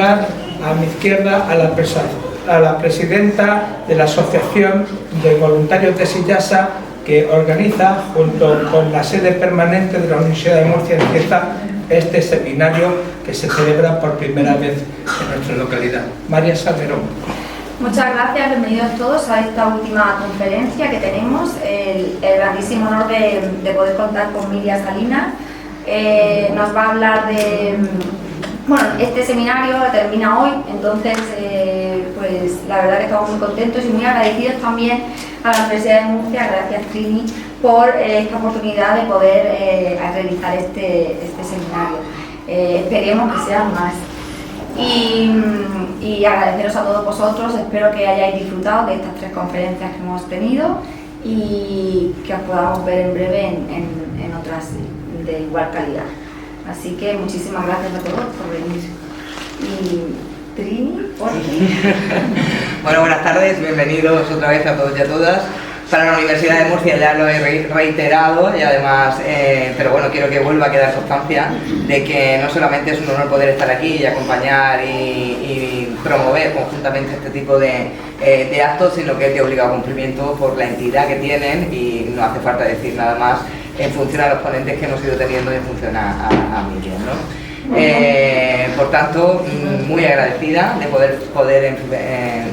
presentar a mi izquierda a la presidenta de la Asociación de Voluntarios de Sillasa, que organiza, junto con la sede permanente de la Universidad de Murcia en Cieza, este seminario que se celebra por primera vez en nuestra localidad. María Salmerón. Muchas gracias, bienvenidos todos a esta última conferencia que tenemos. El grandísimo honor de poder contar con Miriam Salinas. Nos va a hablar de... Bueno, este seminario termina hoy, entonces pues la verdad que estamos muy contentos y muy agradecidos también a la Universidad de Murcia, gracias Trini, por esta oportunidad de poder realizar este seminario. Esperemos que sean más. Y agradeceros a todos vosotros, espero que hayáis disfrutado de estas 3 conferencias que hemos tenido y que os podamos ver en breve en otras de igual calidad. Así que muchísimas gracias a todos por venir. Y Trini, por aquí. Bueno, buenas tardes, bienvenidos otra vez a todos y a todas. Para la Universidad de Murcia ya lo he reiterado y además, pero bueno, quiero que vuelva a quedar constancia de que no solamente es un honor poder estar aquí y acompañar y promover conjuntamente este tipo de actos, sino que es de obligado cumplimiento por la entidad que tienen y no hace falta decir nada más en función a los ponentes que hemos ido teniendo y en función a Miriam, ¿no? Por tanto, muy agradecida de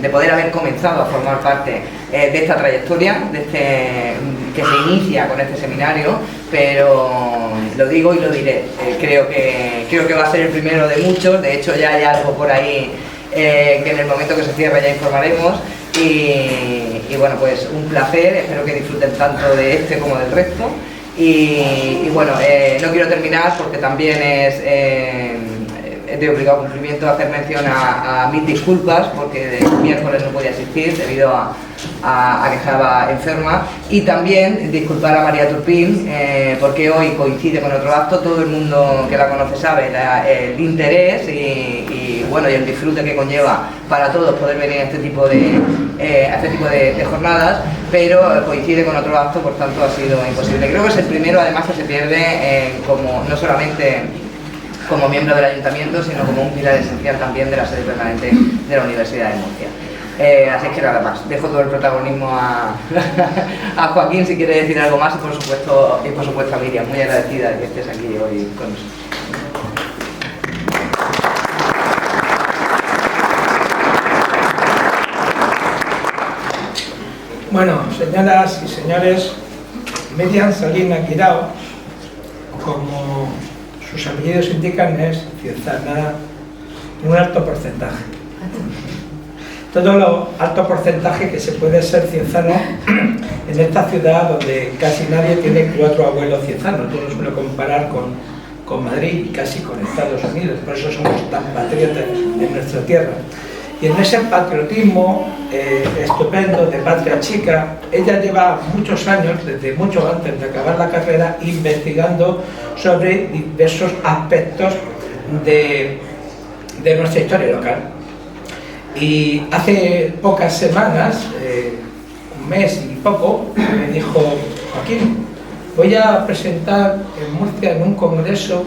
poder haber comenzado a formar parte de esta trayectoria, que se inicia con este seminario, pero lo digo y lo diré, creo que va a ser el primero de muchos. De hecho ya hay algo por ahí que en el momento que se cierre ya informaremos y bueno, pues un placer, espero que disfruten tanto de este como del resto. Y bueno, no quiero terminar porque también es de obligado cumplimiento hacer mención a mis disculpas porque el miércoles no podía asistir debido a que estaba enferma, y también disculpar a María Turpín porque hoy coincide con otro acto. Todo el mundo que la conoce sabe el interés y bueno, y el disfrute que conlleva para todos poder venir a este tipo de jornadas, pero coincide con otro acto, por tanto ha sido imposible. Creo que es el primero además que se pierde como no solamente como miembro del ayuntamiento, sino como un pilar esencial también de la sede permanente de la Universidad de Murcia. Así que nada más, dejo todo el protagonismo a Joaquín si quiere decir algo más, y por supuesto a Miriam, muy agradecida de que estés aquí hoy con nosotros. Bueno, señoras y señores, Miriam Salinas Guirao, como sus apellidos indican, es ciezana en un alto porcentaje. Todo lo alto porcentaje que se puede ser ciezano en esta ciudad donde casi nadie tiene 4 abuelos ciezanos. Yo lo suelo comparar con Madrid y casi con Estados Unidos, por eso somos tan patriotas en nuestra tierra. Y en ese patriotismo estupendo de patria chica, ella lleva muchos años, desde mucho antes de acabar la carrera, investigando sobre diversos aspectos de nuestra historia local. Y hace pocas semanas, un mes y poco, me dijo: Joaquín, voy a presentar en Murcia, en un congreso,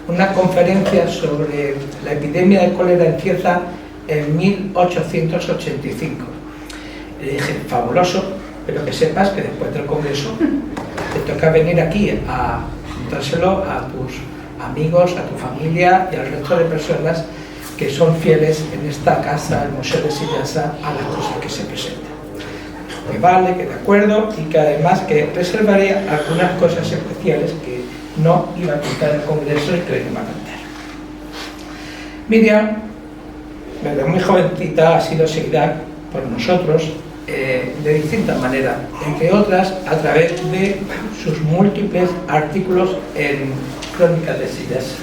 una conferencia sobre la epidemia de cólera en Cieza en 1885. Le dije: fabuloso, pero que sepas que después del congreso te toca venir aquí a contárselo a tus amigos, a tu familia y al resto de personas que son fieles en esta casa, el Museo de Sillasa, a las cosas que se presentan. Que vale, que de acuerdo, y que además que reservaría algunas cosas especiales que no iba a contar el congreso y que le iba a contar. Miriam, desde muy jovencita, ha sido seguida por nosotros de distintas maneras, entre otras a través de sus múltiples artículos en Crónicas de Sillasa.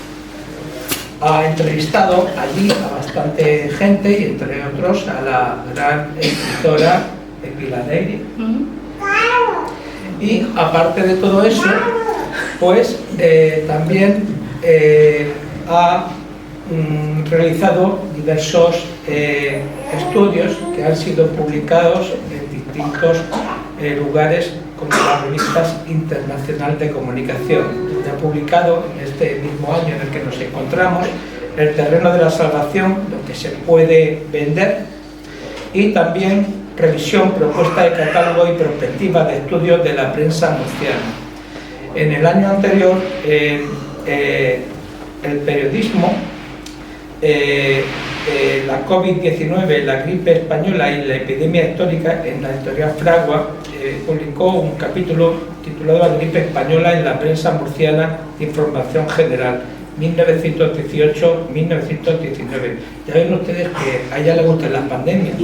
Ha entrevistado allí a bastante gente y entre otros a la gran escritora Pilar Negri. Y aparte de todo eso, pues también ha realizado diversos estudios que han sido publicados en distintos lugares como las revistas internacionales de comunicación. Ha publicado en este mismo año en el que nos encontramos el terreno de la salvación, lo que se puede vender, y también revisión, propuesta de catálogo y perspectiva de estudios de la prensa murciana. En el año anterior, el periodismo, la COVID-19, la gripe española y la epidemia histórica, en la editorial Fragua, publicó un capítulo titulado La gripe española en la prensa murciana de información general, 1918-1919. Ya ven ustedes que a ella le gustan las pandemias.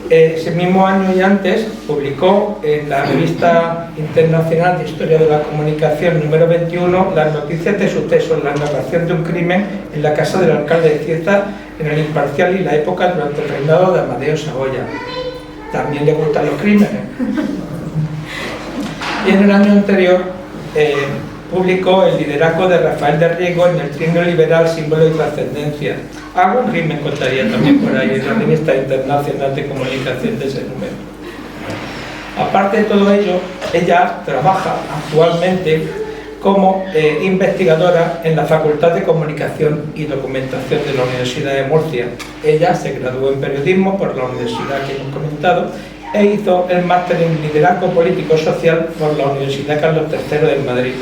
Ese mismo año y antes publicó en la Revista Internacional de Historia de la Comunicación número 21 las noticias de sucesos, la narración de un crimen en la casa del alcalde de Cieza en el Imparcial y la época durante el reinado de Amadeo Saboya. También le gustan los crímenes. Y en el año anterior publicó El liderazgo de Rafael de Riego en el Trienio Liberal, símbolo y trascendencia. Algún crimen contaría también por ahí en la Revista Internacional de Comunicación de ese número. Aparte de todo ello, ella trabaja actualmente como investigadora en la Facultad de Comunicación y Documentación de la Universidad de Murcia. Ella se graduó en periodismo por la universidad que hemos comentado e hizo el máster en liderazgo político-social por la Universidad Carlos III de Madrid.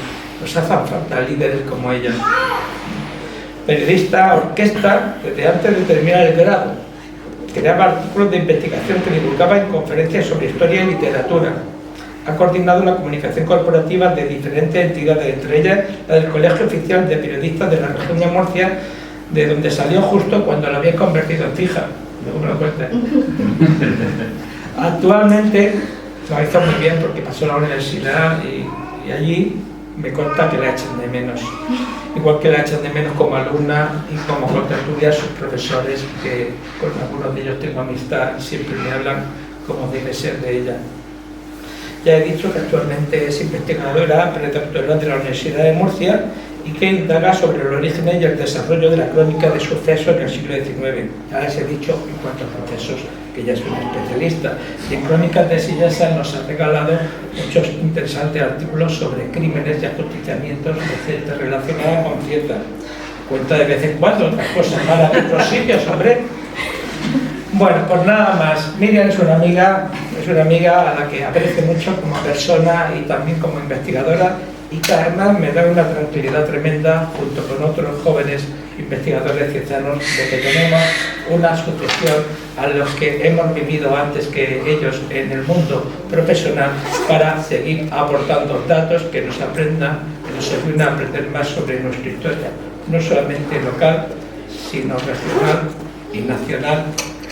Nos hacen falta líderes como ella. Periodista, orquesta, desde antes de terminar el grado. Creaba artículos de investigación que divulgaba en conferencias sobre historia y literatura. Ha coordinado la comunicación corporativa de diferentes entidades, entre ellas la del Colegio Oficial de Periodistas de la Región de Murcia, de donde salió justo cuando lo habían convertido en fija. Luego me lo cuenta. Actualmente lo hizo muy bien porque pasó a la universidad y allí me consta que la echan de menos. Igual que la echan de menos como alumna y como contertulia sus profesores, que con algunos de ellos tengo amistad y siempre me hablan como debe ser de ella. Ya he dicho que actualmente es investigadora predoctoral de la Universidad de Murcia y que indaga sobre los orígenes y el desarrollo de la crónica de sucesos en el siglo XIX. Ya les he dicho en cuanto a procesos que ella es una especialista. Y en Crónicas de Sillesa nos ha regalado muchos interesantes artículos sobre crímenes y ajusticiamientos de gente relacionada con Cieza. Cuenta de vez en cuando otras cosas malas de otros sitios, hombre. Bueno, pues nada más. Miriam es una amiga a la que aprecio mucho como persona y también como investigadora, y que además me da una tranquilidad tremenda junto con otros jóvenes investigadores ciencianos de que tenemos una asociación a los que hemos vivido antes que ellos en el mundo profesional para seguir aportando datos que nos aprendan, que nos ayuden a aprender más sobre nuestra historia, no solamente local, sino regional y nacional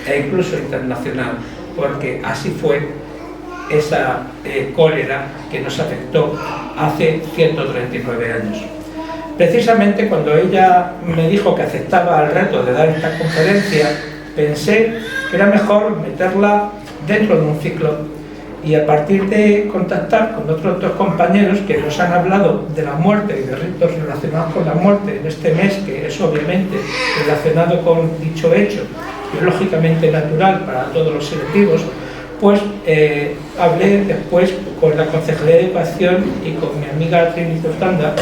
e incluso internacional, porque así fue esa cólera que nos afectó hace 139 años. Precisamente cuando ella me dijo que aceptaba el reto de dar esta conferencia, pensé que era mejor meterla dentro de un ciclo, y a partir de contactar con otros dos compañeros que nos han hablado de la muerte y de ritos relacionados con la muerte en este mes, que es obviamente relacionado con dicho hecho, biológicamente natural para todos los seres vivos, pues hablé después con la Concejalía de Educación y con mi amiga Trini Zurtanda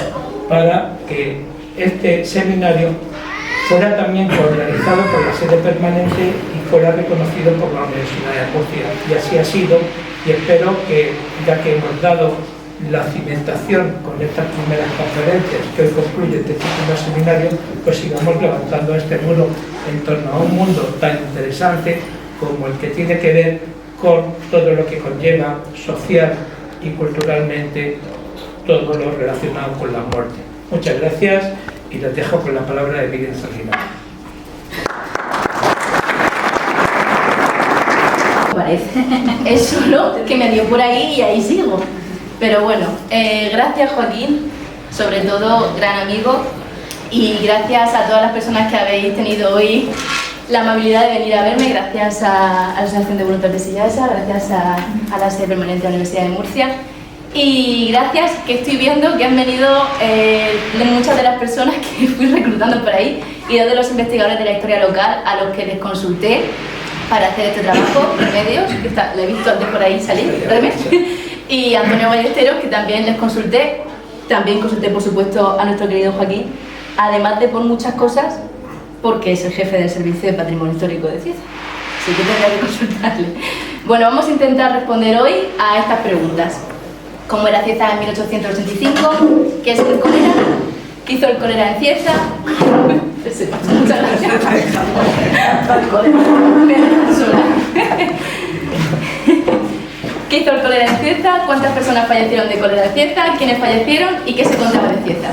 para que este seminario fuera también organizado por la sede permanente y fuera reconocido por la Universidad de Murcia. Y así ha sido, y espero que, ya que hemos dado la cimentación con estas primeras conferencias que hoy concluye este ciclo seminario, pues sigamos levantando este muro en torno a un mundo tan interesante como el que tiene que ver con todo lo que conlleva social y culturalmente todo lo relacionado con la muerte. Muchas gracias y les dejo con la palabra de Miriam Salinas. Parece. Es solo que me dio por ahí y ahí sigo. Pero bueno, gracias Joaquín, sobre todo gran amigo, y gracias a todas las personas que habéis tenido hoy la amabilidad de venir a verme, gracias a la Asociación de Voluntarios de Sillesa, gracias a la sede permanente de la Universidad de Murcia, y gracias que estoy viendo que han venido muchas de las personas que fui reclutando por ahí y de los investigadores de la historia local a los que les consulté para hacer este trabajo, Remedios, que lo he visto antes por ahí salir, y Antonio Ballesteros, que también les consulté, también consulté por supuesto a nuestro querido Joaquín, además de por muchas cosas, porque es el jefe del Servicio de Patrimonio Histórico de Cieza. Así que tendría que consultarle. Bueno, vamos a intentar responder hoy a estas preguntas. ¿Cómo era Cieza en 1885? ¿Qué es el cólera? ¿Qué hizo el cólera en Cieza? Muchas gracias. ¿Qué hizo el cólera en Cieza? ¿Cuántas personas fallecieron de cólera en Cieza? ¿Quiénes fallecieron? ¿Y qué se contaba de Cieza?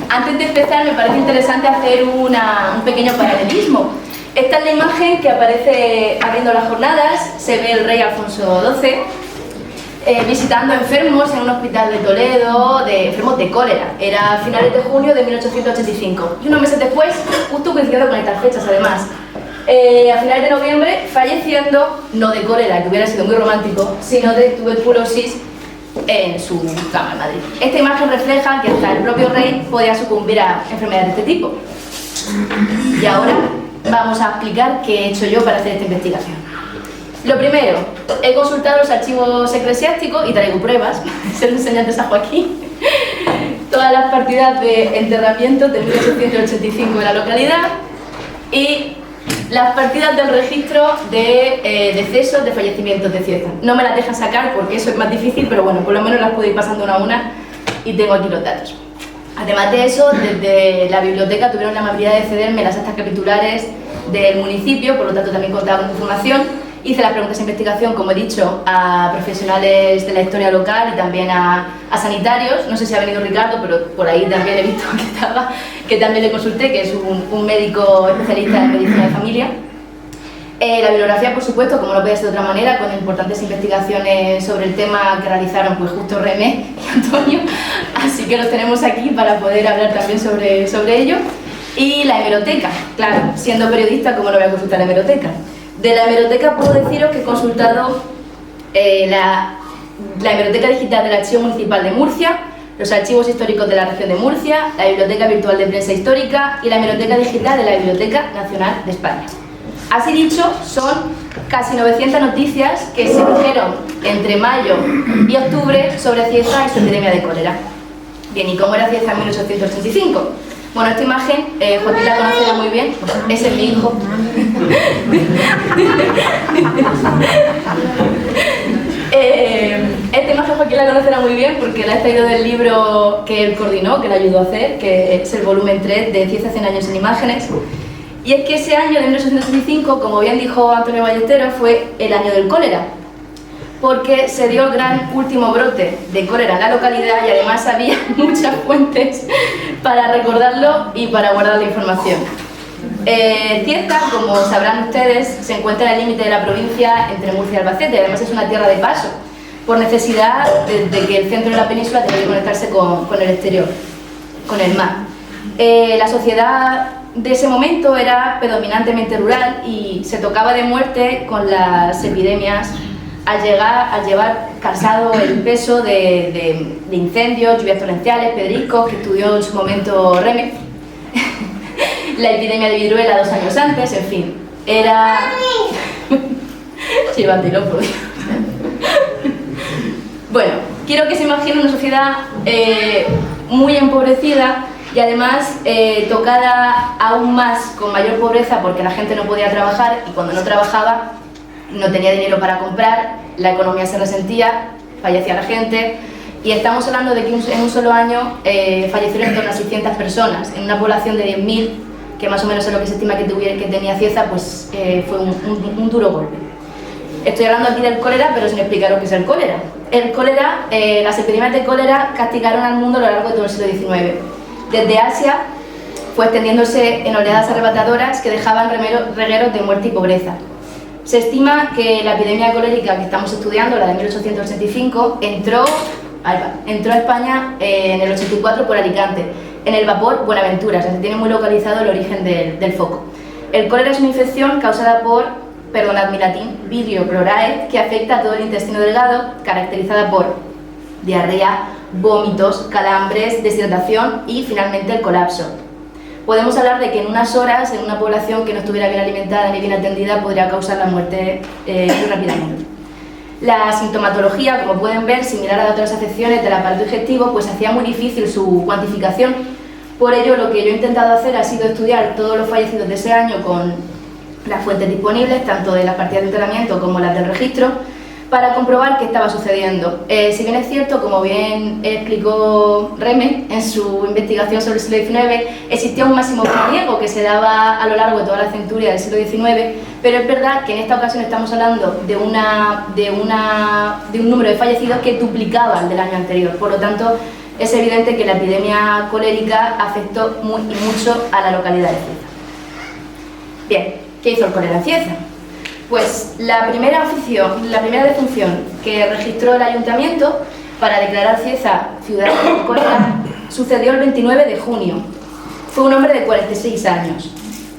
Antes de empezar, me parece interesante hacer un pequeño paralelismo. Esta es la imagen que aparece abriendo las jornadas. Se ve el rey Alfonso XII visitando enfermos en un hospital de Toledo, enfermos de cólera. Era a finales de junio de 1885. Y unos meses después, justo coincidiendo con estas fechas además, a finales de noviembre, falleciendo, no de cólera, que hubiera sido muy romántico, sino de tuberculosis en su cama en Madrid. Esta imagen refleja que hasta el propio rey podía sucumbir a enfermedades de este tipo. Y ahora vamos a explicar qué he hecho yo para hacer esta investigación. Lo primero, he consultado los archivos eclesiásticos y traigo pruebas, se lo enseñé antes a Joaquín, todas las partidas de enterramiento de 1885 en la localidad y las partidas del registro de decesos, de fallecimientos de Cieza. No me las dejan sacar porque eso es más difícil, pero bueno, por lo menos las puedo ir pasando una a una y tengo aquí los datos. Además de eso, desde la biblioteca tuvieron la amabilidad de cederme las actas capitulares del municipio, por lo tanto también contaba con información. Hice las preguntas de investigación, como he dicho, a profesionales de la historia local y también a sanitarios. No sé si ha venido Ricardo, pero por ahí también he visto que estaba, que también le consulté, que es un médico especialista en medicina de familia. La bibliografía, por supuesto, como no podía ser de otra manera, con importantes investigaciones sobre el tema que realizaron pues justo Remé y Antonio, así que los tenemos aquí para poder hablar también sobre ello. Y la hemeroteca, claro, siendo periodista, ¿cómo no voy a consultar la hemeroteca? De la hemeroteca puedo deciros que he consultado la hemeroteca digital del Archivo Municipal de Murcia, los archivos históricos de la región de Murcia, la Biblioteca Virtual de Prensa Histórica y la hemeroteca digital de la Biblioteca Nacional de España. Así dicho, son casi 900 noticias que se dijeron entre mayo y octubre sobre Cieza y su epidemia de cólera. Bien, ¿y cómo era Cieza en 1885? Bueno, esta imagen, Joaquín la conocerá muy bien, ese es mi hijo. Esta imagen Joaquín la conocerá muy bien porque la he traído del libro que él coordinó, que le ayudó a hacer, que es el volumen 3 de Cieza 100 años en imágenes. Y es que ese año de 1865, como bien dijo Antonio Ballesteros, fue el año del cólera, porque se dio el gran último brote de cólera en la localidad y además había muchas fuentes para recordarlo y para guardar la información. Cieza, como sabrán ustedes, se encuentra en el límite de la provincia entre Murcia y Albacete, además es una tierra de paso, por necesidad de que el centro de la península tenía que conectarse con el exterior, con el mar. La sociedad de ese momento era predominantemente rural y se tocaba de muerte con las epidemias al llevar cansado el peso de incendios, lluvias torrenciales, pedriscos, que estudió en su momento Remé, la epidemia de viruela 2 años antes, en fin, era... Llévatelo, por Dios. Bueno, quiero que se imagine una sociedad muy empobrecida y además tocada aún más con mayor pobreza porque la gente no podía trabajar y cuando no trabajaba no tenía dinero para comprar, la economía se resentía, fallecía la gente y estamos hablando de que en un solo año fallecieron en torno a 600 personas en una población de 10.000, que más o menos es lo que se estima que tenía Cieza, pues fue un duro golpe. Estoy hablando aquí del cólera, pero sin explicar lo que es el cólera. El cólera, las epidemias de cólera castigaron al mundo a lo largo de todo el siglo XIX. Desde Asia fue extendiéndose en oleadas arrebatadoras que dejaban regueros de muerte y pobreza. Se estima que la epidemia colérica que estamos estudiando, la de 1885, entró a España en el 84 por Alicante, en el vapor Buenaventura, o sea, se tiene muy localizado el origen del foco. El cólera es una infección causada por, perdonad mi latín, Vibrio chloriae, que afecta a todo el intestino delgado, caracterizada por diarrea, vómitos, calambres, deshidratación y finalmente el colapso. Podemos hablar de que en unas horas, en una población que no estuviera bien alimentada ni bien atendida, podría causar la muerte muy rápidamente. La sintomatología, como pueden ver, similar a otras afecciones del aparato digestivo, pues hacía muy difícil su cuantificación, Por ello, lo que yo he intentado hacer ha sido estudiar todos los fallecidos de ese año con las fuentes disponibles, tanto de las partidas de enterramiento como las del registro, para comprobar qué estaba sucediendo. Si bien es cierto, como bien explicó Reme en su investigación sobre el siglo XIX, existía un máximo veraniego que se daba a lo largo de toda la centuria del siglo XIX, pero es verdad que en esta ocasión estamos hablando de un número de fallecidos que duplicaba el del año anterior. Por lo tanto, es evidente que la epidemia colérica afectó muy y mucho a la localidad de Cieza. Bien, ¿qué hizo el cólera en Cieza? Pues la primera defunción que registró el ayuntamiento para declarar Cieza ciudad de cólera sucedió el 29 de junio. Fue un hombre de 46 años.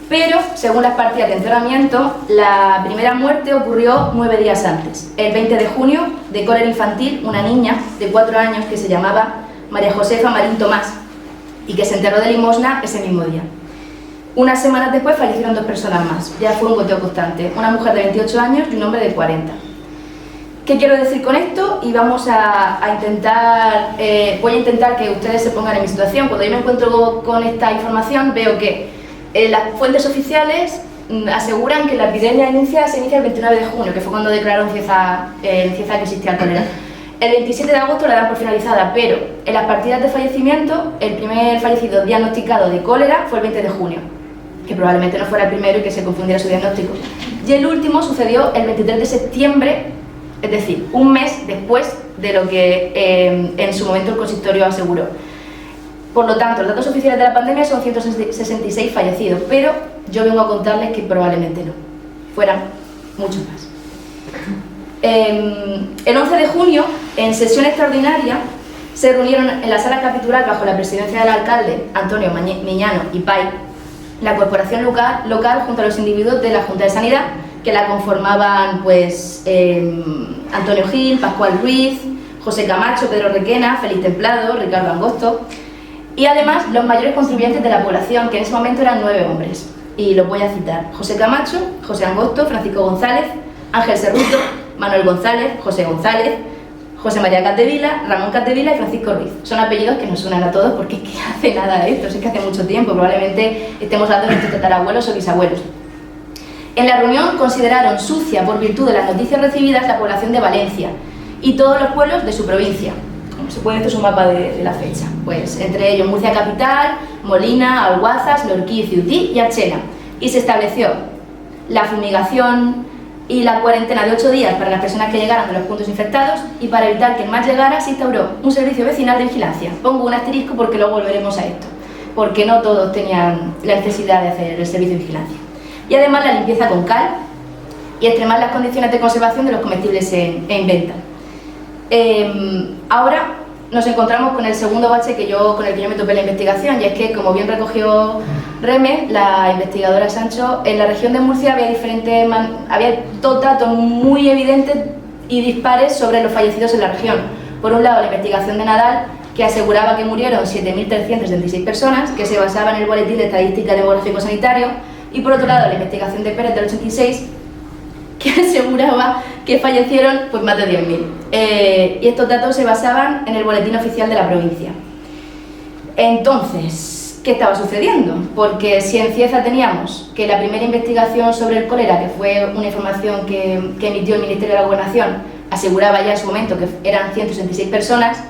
Pero, según las partidas de enterramiento, la primera muerte ocurrió 9 días antes, el 20 de junio, de cólera infantil, una niña de 4 años que se llamaba María Josefa Marín Tomás y que se enterró de limosna ese mismo día. Unas semanas después fallecieron 2 personas más, ya fue un goteo constante, una mujer de 28 años y un hombre de 40. ¿Qué quiero decir con esto? Y vamos a intentar, voy a intentar que ustedes se pongan en mi situación. Cuando yo me encuentro con esta información veo que las fuentes oficiales aseguran que la epidemia se inicia el 29 de junio, que fue cuando declararon en Cieza que existía cólera. El 27 de agosto la dan por finalizada, pero en las partidas de fallecimiento, el primer fallecido diagnosticado de cólera fue el 20 de junio, que probablemente no fuera el primero y que se confundiera su diagnóstico. Y el último sucedió el 23 de septiembre, es decir, un mes después de lo que en su momento el consistorio aseguró. Por lo tanto, los datos oficiales de la pandemia son 166 fallecidos, pero yo vengo a contarles que probablemente no, fueran muchos más. El 11 de junio, en sesión extraordinaria, se reunieron en la sala capitular bajo la presidencia del alcalde Antonio Miñano y Pay, la corporación local junto a los individuos de la Junta de Sanidad, que la conformaban pues Antonio Gil, Pascual Ruiz, José Camacho, Pedro Requena, Félix Templado, Ricardo Angosto, y además los mayores contribuyentes de la población, que en ese momento eran 9 hombres, y los voy a citar: José Camacho, José Angosto, Francisco González, Ángel Serruto, Manuel González, José González, José María Capdevila, Ramón Capdevila y Francisco Ruiz. Son apellidos que nos suenan a todos porque es que hace nada de esto, es que hace mucho tiempo, probablemente estemos hablando de nuestros tatarabuelos o bisabuelos. En la reunión consideraron sucia, por virtud de las noticias recibidas, la población de Valencia y todos los pueblos de su provincia. Como se puede ver, esto es un mapa de la fecha. Pues entre ellos Murcia Capital, Molina, Alguazas, Lorquí, Ciutí y Archena. Y se estableció la fumigación y la cuarentena de 8 días para las personas que llegaran de los puntos infectados, y para evitar que el más llegara se instauró un servicio vecinal de vigilancia. Pongo un asterisco porque luego volveremos a esto, porque no todos tenían la necesidad de hacer el servicio de vigilancia. Y además la limpieza con cal y extremar las condiciones de conservación de los comestibles en venta. Ahora nos encontramos con el segundo bache con el que yo me topé en la investigación, y es que, como bien recogió Reme, la investigadora Sancho, en la región de Murcia había dos datos muy evidentes y dispares sobre los fallecidos en la región. Por un lado, la investigación de Nadal, que aseguraba que murieron 7.376 personas, que se basaba en el Boletín de Estadística Demográfico Sanitario, y por otro lado, la investigación de Pérez del 86, que aseguraba que fallecieron pues más de 10.000. Y estos datos se basaban en el boletín oficial de la provincia. Entonces, ¿qué estaba sucediendo? Porque si en Cieza teníamos que la primera investigación sobre el cólera, que fue una información que emitió el Ministerio de la Gobernación, aseguraba ya en su momento que eran 166 personas,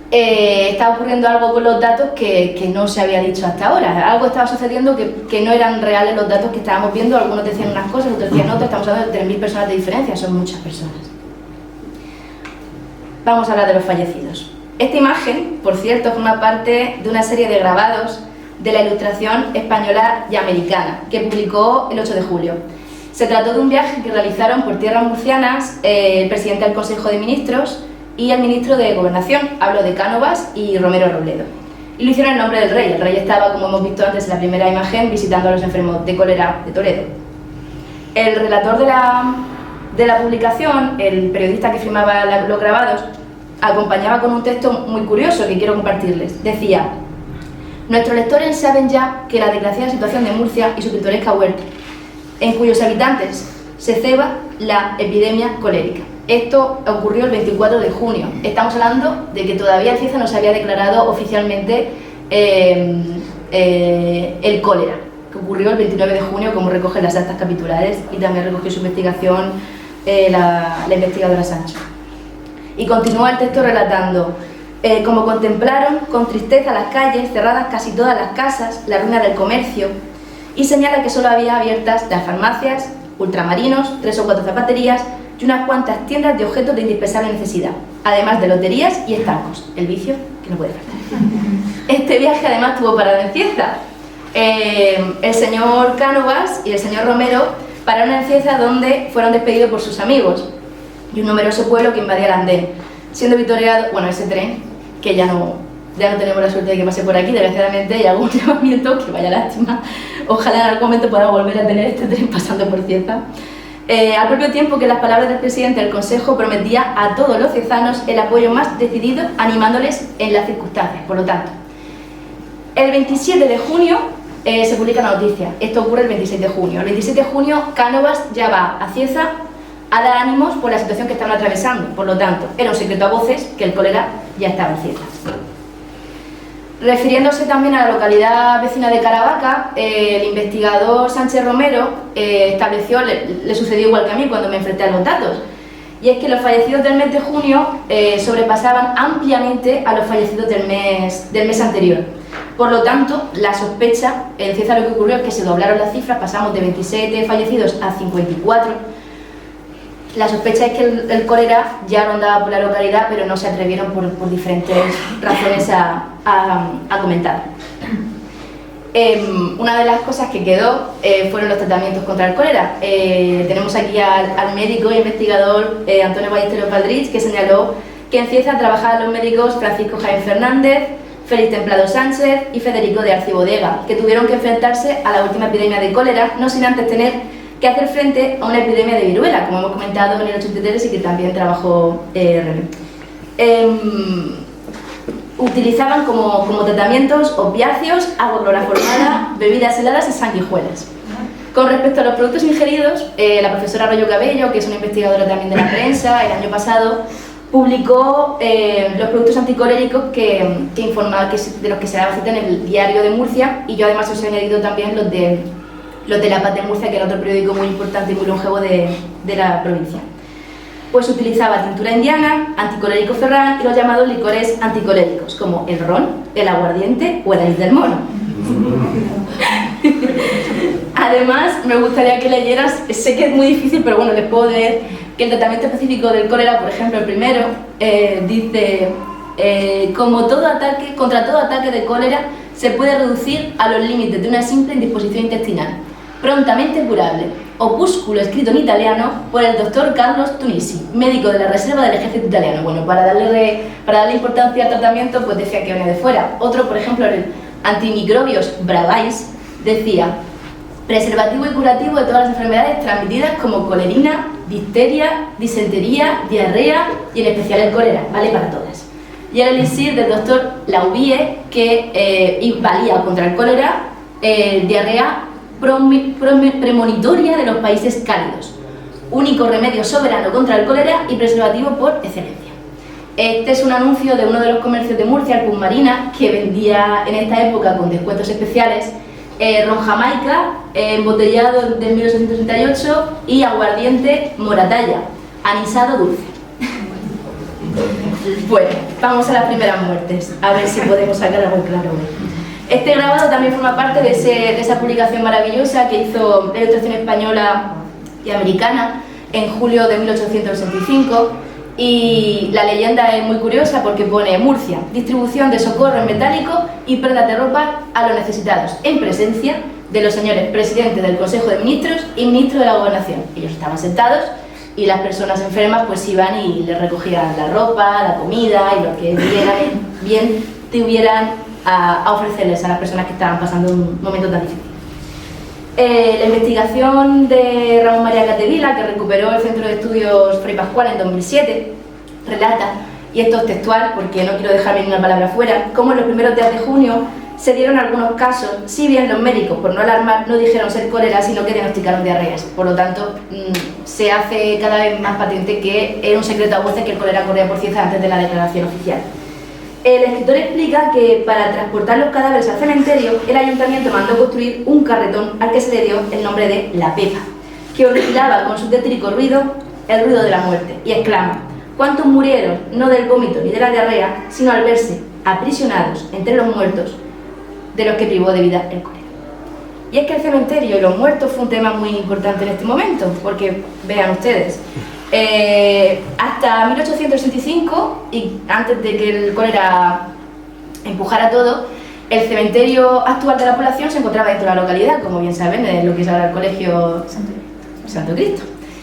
estaba ocurriendo algo con los datos que no se había dicho hasta ahora. Algo estaba sucediendo que no eran reales los datos que estábamos viendo. Algunos decían unas cosas, otros decían otras. Estamos hablando de 3.000 personas de diferencia, son muchas personas. Vamos a hablar de los fallecidos. Esta imagen, por cierto, forma parte de una serie de grabados de la Ilustración española y americana, que publicó el 8 de julio. Se trató de un viaje que realizaron por tierras murcianas el presidente del Consejo de Ministros y el ministro de Gobernación, hablo de Cánovas y Romero Robledo. Y lo hicieron en nombre del rey. El rey estaba, como hemos visto antes en la primera imagen, visitando a los enfermos de cólera de Toledo. El relator de la publicación, el periodista que firmaba los grabados, acompañaba con un texto muy curioso que quiero compartirles. Decía: nuestros lectores saben ya que la desgraciada situación de Murcia y su pintoresca huerta, en cuyos habitantes se ceba la epidemia colérica. Esto ocurrió el 24 de junio. Estamos hablando de que todavía en Cieza no se había declarado oficialmente el cólera, que ocurrió el 29 de junio, como recogen las actas capitulares, y también recogió su investigación la investigadora Sancho. Y continúa el texto relatando: como contemplaron con tristeza las calles, cerradas casi todas las casas, la ruina del comercio, y señala que solo había abiertas las farmacias, ultramarinos, 3 o 4 zapaterías y unas cuantas tiendas de objetos de indispensable necesidad, además de loterías y estancos, el vicio que no puede faltar. Este viaje además tuvo parada en Cieza. El señor Cánovas y el señor Romero pararon en Cieza, donde fueron despedidos por sus amigos y un numeroso pueblo que invadía el andén, siendo victoriado, bueno, ese tren, que ya no tenemos la suerte de que pase por aquí, desgraciadamente, y algún llamamiento, que vaya lástima, ojalá en algún momento podamos volver a tener este tren pasando por Cieza. Al propio tiempo que las palabras del presidente del Consejo prometía a todos los ciezanos el apoyo más decidido, animándoles en las circunstancias. Por lo tanto, el 27 de junio se publica la noticia. Esto ocurre el 26 de junio. El 27 de junio Cánovas ya va a Cieza a dar ánimos por la situación que estaban atravesando. Por lo tanto, era un secreto a voces que el cólera ya estaba en Cieza. Refiriéndose también a la localidad vecina de Caravaca, el investigador Sánchez Romero estableció, le sucedió igual que a mí cuando me enfrenté a los datos, y es que los fallecidos del mes de junio sobrepasaban ampliamente a los fallecidos del mes anterior. Por lo tanto, la sospecha, en Cieza lo que ocurrió es que se doblaron las cifras, pasamos de 27 fallecidos a 54. La sospecha es que el cólera ya rondaba por la localidad, pero no se atrevieron por diferentes razones a comentar. Una de las cosas que quedó fueron los tratamientos contra el cólera. Tenemos aquí al médico e investigador Antonio Ballesteros Baldrich, que señaló que en Cieza trabajaban los médicos Francisco Jaén Fernández, Félix Templado Sánchez y Federico de Arcibodega, que tuvieron que enfrentarse a la última epidemia de cólera, no sin antes tener que hacer frente a una epidemia de viruela, como hemos comentado en el 83 y que también trabajó utilizaban como tratamientos opiáceos, agua cloroformada, bebidas heladas y sanguijuelas. Con respecto a los productos ingeridos, la profesora Arroyo Cabello, que es una investigadora también de la prensa, el año pasado publicó los productos anticoléricos que informaba de los que se daba cita en el Diario de Murcia, y yo además os he añadido también los de La Paz de Murcia, que era otro periódico muy importante y muy longevo de la provincia. Pues utilizaba tintura indiana, anticolérico Ferran y los llamados licores anticoléricos, como el ron, el aguardiente o el anís del mono. Además, me gustaría que leyeras, sé que es muy difícil, pero bueno, les puedo leer que el tratamiento específico del cólera, por ejemplo, el primero, dice: contra todo ataque de cólera se puede reducir a los límites de una simple indisposición intestinal, prontamente curable. Opúsculo escrito en italiano por el doctor Carlos Tunisi, médico de la reserva del ejército italiano. Bueno, para darle importancia al tratamiento, pues decía que venía de fuera. Otro, por ejemplo, el antimicrobios Bravais, decía: preservativo y curativo de todas las enfermedades transmitidas como colerina, difteria, disentería, diarrea y en especial el cólera, vale para todas. Y el elixir del doctor Laubie, que valía contra el cólera, diarrea premonitoria de los países cálidos, único remedio soberano contra el cólera y preservativo por excelencia. Este es un anuncio de uno de los comercios de Murcia, el Punmarina, que vendía en esta época con descuentos especiales ron Jamaica, embotellado de 1868, y aguardiente Moratalla, anisado dulce. Bueno, vamos a las primeras muertes, a ver si podemos sacar algo claro hoy. Este grabado también forma parte de esa publicación maravillosa que hizo la Ilustración española y americana en julio de 1865, y la leyenda es muy curiosa porque pone: Murcia, distribución de socorro en metálico y prendas de ropa a los necesitados, en presencia de los señores presidentes del Consejo de Ministros y ministro de la Gobernación. Ellos estaban sentados y las personas enfermas pues iban y les recogían la ropa, la comida y lo que bien tuvieran a ofrecerles a las personas que estaban pasando un momento tan difícil. La investigación de Ramón María Catevila, que recuperó el Centro de Estudios Fray Pascual en 2007, relata, y esto es textual porque no quiero dejar ninguna palabra fuera, cómo en los primeros días de junio se dieron algunos casos, si bien los médicos, por no alarmar, no dijeron ser cólera, sino que diagnosticaron diarreas. Por lo tanto, se hace cada vez más patente que era un secreto a voces que el cólera corría por Cieza antes de la declaración oficial. El escritor explica que para transportar los cadáveres al cementerio, el ayuntamiento mandó construir un carretón al que se le dio el nombre de La Pepa, que horripilaba con su tétrico ruido el ruido de la muerte, y exclama: ¿cuántos murieron, no del vómito ni de la diarrea, sino al verse aprisionados entre los muertos, de los que privó de vida el cólera? Y es que el cementerio y los muertos fue un tema muy importante en este momento, porque, vean ustedes, hasta 1865, y antes de que el cólera empujara todo, el cementerio actual de la población se encontraba dentro de la localidad, como bien saben, en lo que es ahora el Colegio Santo Cristo,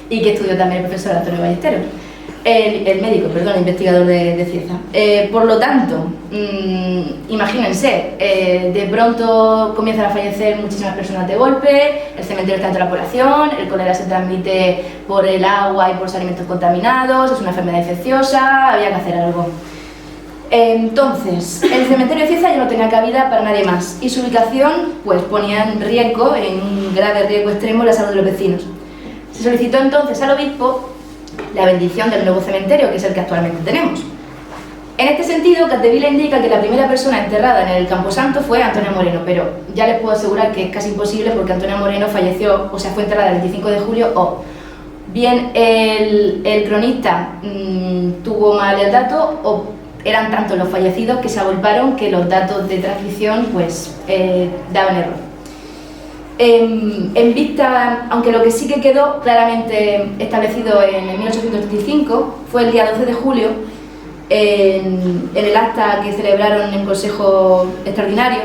y que estudió también el profesor Antonio Ballesteros, el médico, perdón, investigador de Cieza. Por lo tanto, imagínense, de pronto comienzan a fallecer muchísimas personas de golpe, el cementerio está dentro de la población, el cólera se transmite por el agua y por los alimentos contaminados, es una enfermedad infecciosa, había que hacer algo. Entonces, el cementerio de Cieza ya no tenía cabida para nadie más, y su ubicación pues ponía en riesgo, en un grave riesgo extremo, la salud de los vecinos. Se solicitó entonces al obispo la bendición del nuevo cementerio, que es el que actualmente tenemos. En este sentido, Capdevila indica que la primera persona enterrada en el Camposanto fue Antonia Moreno, pero ya les puedo asegurar que es casi imposible, porque Antonia Moreno falleció, o sea, fue enterrada el 25 de julio, o bien el cronista tuvo mal el dato, o eran tantos los fallecidos que se agolparon que los datos de transcripción pues daban error. En vista, aunque lo que sí que quedó claramente establecido en 1835 fue el día 12 de julio, en el acta que celebraron en Consejo Extraordinario,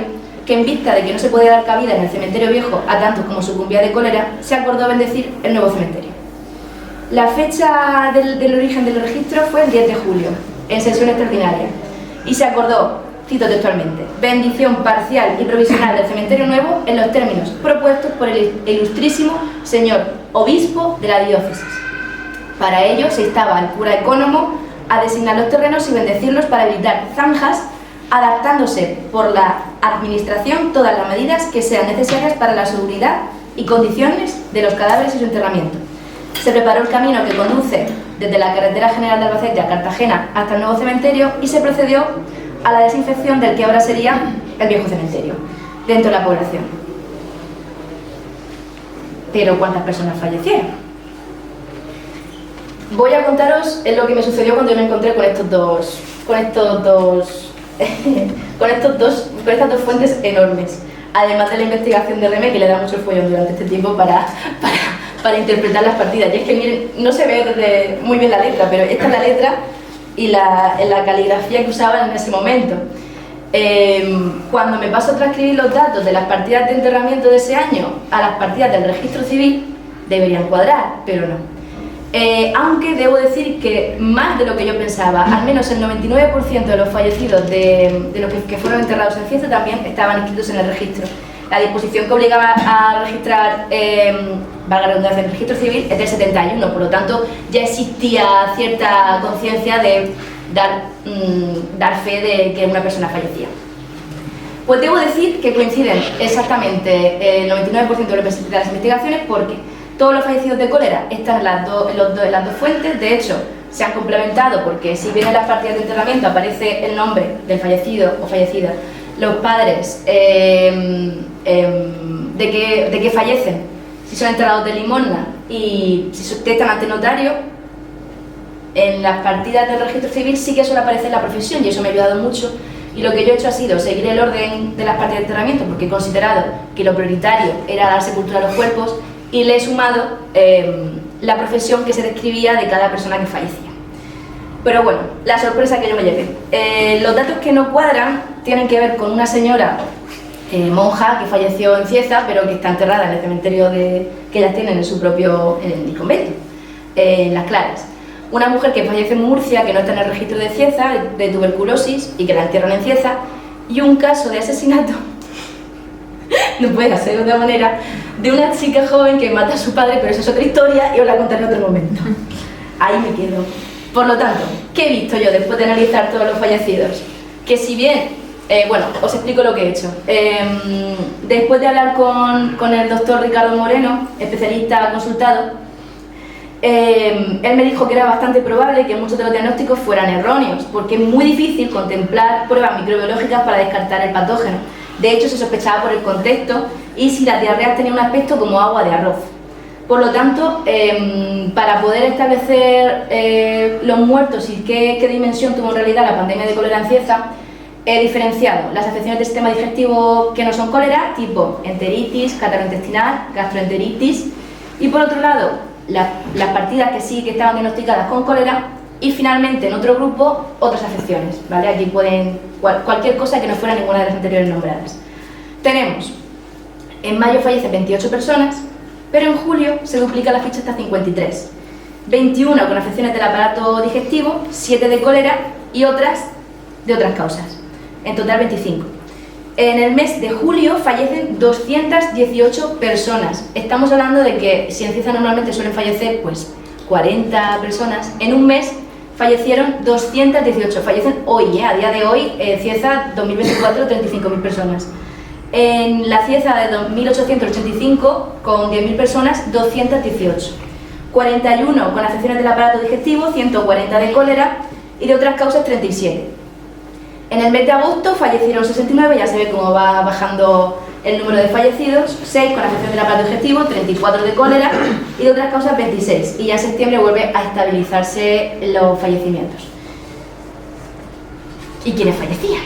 que en vista de que no se podía dar cabida en el cementerio viejo a tantos como sucumbía de cólera, se acordó bendecir el nuevo cementerio. La fecha del origen del registro fue el 10 de julio, en sesión extraordinaria, y se acordó, cito textualmente: bendición parcial y provisional del cementerio nuevo en los términos propuestos por el ilustrísimo señor obispo de la diócesis. Para ello se instaba al cura ecónomo a designar los terrenos y bendecirlos para evitar zanjas, adaptándose por la administración todas las medidas que sean necesarias para la seguridad y condiciones de los cadáveres y su enterramiento. Se preparó el camino que conduce desde la carretera general de Albacete a Cartagena hasta el nuevo cementerio y se procedió a la desinfección del que ahora sería el viejo cementerio, dentro de la población. Pero ¿cuántas personas fallecieron? Voy a contaros lo que me sucedió cuando yo me encontré con estas dos fuentes enormes, además de la investigación de Reme, que le da mucho follón durante este tiempo para interpretar las partidas. Y es que miren, no se ve muy bien la letra, pero esta es la letra y la caligrafía que usaban en ese momento. Cuando me paso a transcribir los datos de las partidas de enterramiento de ese año a las partidas del registro civil, deberían cuadrar, pero no. Aunque debo decir que más de lo que yo pensaba, al menos el 99% de los fallecidos de los que fueron enterrados en Cieza también estaban inscritos en el registro. La disposición que obligaba a registrar, valga la redundancia, en el registro civil es del 71, por lo tanto ya existía cierta conciencia de dar fe de que una persona fallecía. Pues debo decir que coinciden exactamente el 99% de las investigaciones, porque todos los fallecidos de cólera están en las dos fuentes. De hecho, se han complementado, porque si bien en las partidas de enterramiento aparece el nombre del fallecido o fallecida, los padres de que fallecen, si son enterrados de limosna y si están ante notario, en las partidas del registro civil sí que suele aparecer la profesión, y eso me ha ayudado mucho. Y lo que yo he hecho ha sido seguir el orden de las partidas de enterramiento, porque he considerado que lo prioritario era dar sepultura a los cuerpos, y le he sumado la profesión que se describía de cada persona que fallecía. Pero bueno, la sorpresa que yo me llevé. Los datos que no cuadran tienen que ver con una señora monja que falleció en Cieza, pero que está enterrada en el cementerio que ellas tienen en su propio en el convento, en Las Claras. Una mujer que fallece en Murcia, que no está en el registro de Cieza, de tuberculosis, y que la entierran en Cieza. Y un caso de asesinato, no puede ser de otra manera, de una chica joven que mata a su padre, pero eso es otra historia y os la contaré en otro momento. Ahí me quedo. Por lo tanto, ¿qué he visto yo después de analizar todos los fallecidos? Que si bien, bueno, os explico lo que he hecho. Después de hablar con el doctor Ricardo Moreno, especialista consultado, él me dijo que era bastante probable que muchos de los diagnósticos fueran erróneos, porque es muy difícil contemplar pruebas microbiológicas para descartar el patógeno. De hecho, se sospechaba por el contexto y si las diarreas tenían un aspecto como agua de arroz. Por lo tanto, para poder establecer los muertos y qué dimensión tuvo en realidad la pandemia de cólera en Cieza, he diferenciado las afecciones del sistema digestivo que no son cólera, tipo enteritis, catarro intestinal, gastroenteritis, y por otro lado, las partidas que sí que estaban diagnosticadas con cólera, y finalmente en otro grupo otras afecciones, ¿vale? Aquí pueden cualquier cosa que no fuera ninguna de las anteriores nombradas. Tenemos, en mayo fallecen 28 personas, pero en julio se duplica la ficha hasta 53. 21 con afecciones del aparato digestivo, 7 de cólera y otras de otras causas. En total 25. En el mes de julio fallecen 218 personas. Estamos hablando de que si en Cieza normalmente suelen fallecer pues 40 personas, en un mes fallecieron 218. Fallecen hoy, a día de hoy, Cieza 2024, 35.000 personas. En la Cieza de 2885, con 10.000 personas, 218. 41 con afecciones del aparato digestivo, 140 de cólera y de otras causas 37. En el mes de agosto fallecieron 69, ya se ve cómo va bajando el número de fallecidos, 6 con afección del aparato digestivo, 34 de cólera y de otras causas 26. Y ya en septiembre vuelve a estabilizarse los fallecimientos. ¿Y quiénes fallecían?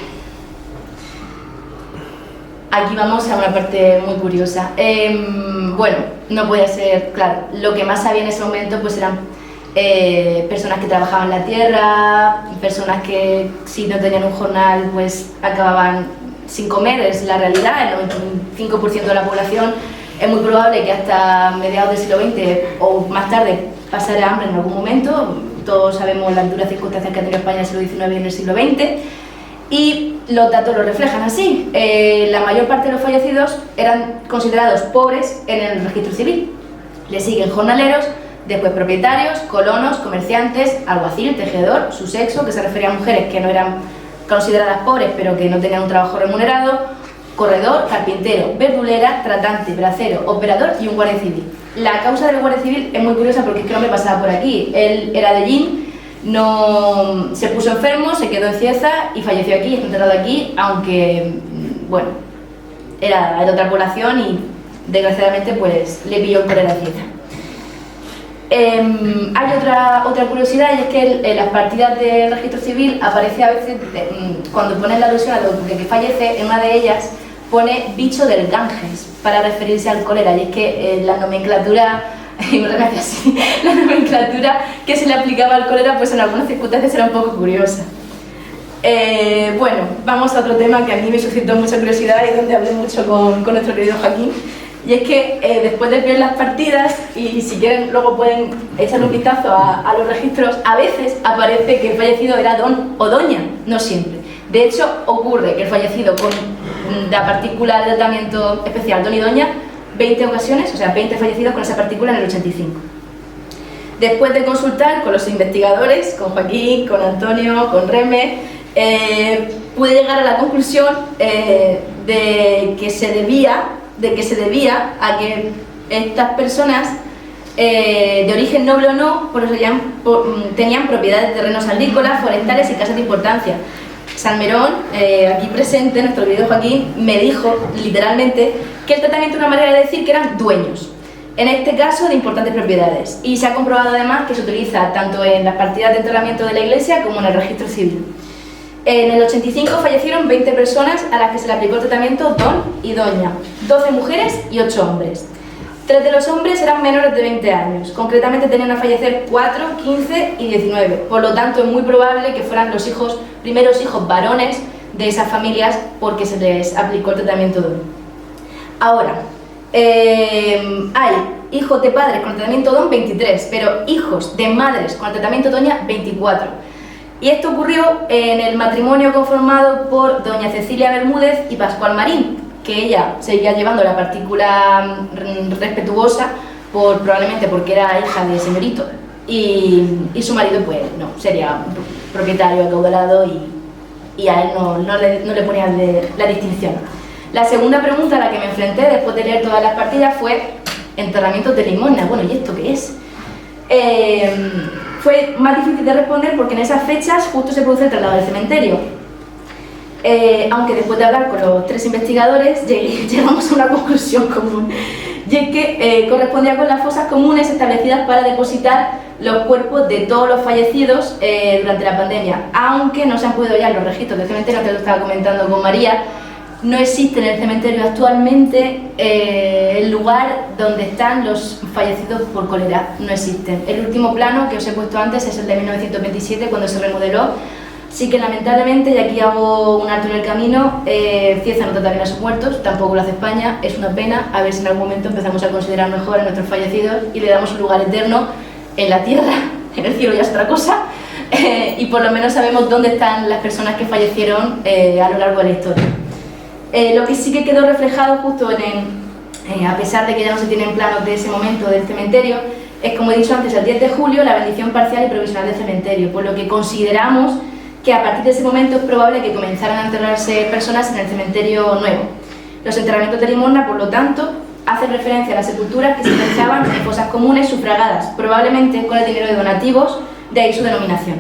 Aquí vamos a una parte muy curiosa. Bueno, no puede ser, claro, lo que más había en ese momento pues eran personas que trabajaban la tierra, personas que si no tenían un jornal pues acababan sin comer, es la realidad. El 95% de la población es muy probable que hasta mediados del siglo XX o más tarde pasara hambre en algún momento. Todos sabemos las duras circunstancias que ha tenido España en el siglo XIX y en el siglo XX y los datos lo reflejan así. La mayor parte de los fallecidos eran considerados pobres en el registro civil. Le siguen jornaleros, después propietarios, colonos, comerciantes, alguacil, tejedor, su sexo, que se refería a mujeres que no eran consideradas pobres pero que no tenían un trabajo remunerado, corredor, carpintero, verdulera, tratante, bracero, operador y un guardia civil. La causa del guardia civil es muy curiosa porque es que no me pasaba por aquí. Él era de Gin, no se puso enfermo, se quedó en Cieza y falleció aquí, está enterrado aquí, aunque, bueno, era de otra población y desgraciadamente pues le pilló el cólera en Cieza. Hay otra curiosidad y es que en las partidas del registro civil aparece a veces, cuando ponen la alusión a lo de que fallece, en una de ellas pone bicho del Ganges para referirse al cólera, y es que la nomenclatura la nomenclatura que se le aplicaba al cólera pues en algunas circunstancias era un poco curiosa. Bueno, vamos a otro tema que a mí me suscitó mucha curiosidad y donde hablé mucho con nuestro querido Joaquín. Y es que después de ver las partidas, y si quieren luego pueden echarle un vistazo a los registros, a veces aparece que el fallecido era don o doña, no siempre. De hecho, ocurre que el fallecido con la partícula de tratamiento especial don y doña, 20 ocasiones, o sea, 20 fallecidos con esa partícula en el 85. Después de consultar con los investigadores, con Joaquín, con Antonio, con Reme, pude llegar a la conclusión de que se debía a que estas personas, de origen noble o no, tenían propiedades de terrenos agrícolas, forestales y casas de importancia. Salmerón, aquí presente, nuestro querido Joaquín, me dijo literalmente que el tratamiento era una manera de decir que eran dueños, en este caso de importantes propiedades, y se ha comprobado además que se utiliza tanto en las partidas de enterramiento de la iglesia como en el registro civil. En el 85 fallecieron 20 personas a las que se le aplicó el tratamiento don y doña, 12 mujeres y 8 hombres. 3 de los hombres eran menores de 20 años, concretamente tenían a fallecer 4, 15 y 19, por lo tanto es muy probable que fueran los primeros hijos varones de esas familias porque se les aplicó el tratamiento don. Ahora, hay hijos de padres con el tratamiento don 23, pero hijos de madres con el tratamiento doña 24. Y esto ocurrió en el matrimonio conformado por doña Cecilia Bermúdez y Pascual Marín, que ella seguía llevando la partícula respetuosa probablemente porque era hija de señorito, y su marido pues no, sería un propietario acaudalado y a él no le ponían la distinción. La segunda pregunta a la que me enfrenté después de leer todas las partidas fue enterramientos de limosna. Bueno, ¿y esto qué es? fue más difícil de responder porque en esas fechas justo se produce el traslado del cementerio. Aunque después de hablar con los 3 investigadores llegamos a una conclusión común, y es que correspondía con las fosas comunes establecidas para depositar los cuerpos de todos los fallecidos durante la pandemia. Aunque no se han podido hallar los registros del cementerio, te lo estaba comentando con María, no existe en el cementerio actualmente el lugar donde están los fallecidos por cólera, no existen. El último plano que os he puesto antes es el de 1927, cuando se remodeló. Sí que lamentablemente, y aquí hago un alto en el camino, Cieza no trata bien a sus muertos, tampoco lo hace España, es una pena. A ver si en algún momento empezamos a considerar mejor a nuestros fallecidos y le damos un lugar eterno en la tierra, en el cielo ya es otra cosa, y por lo menos sabemos dónde están las personas que fallecieron a lo largo de la historia. Lo que sí que quedó reflejado justo a pesar de que ya no se tienen planos de ese momento del cementerio, es, como he dicho antes, el 10 de julio la bendición parcial y provisional del cementerio, por lo que consideramos que a partir de ese momento es probable que comenzaran a enterrarse personas en el cementerio nuevo. Los enterramientos de Limosna, por lo tanto, hacen referencia a las sepulturas que se realizaban en fosas comunes sufragadas, probablemente con el dinero de donativos, de ahí su denominación.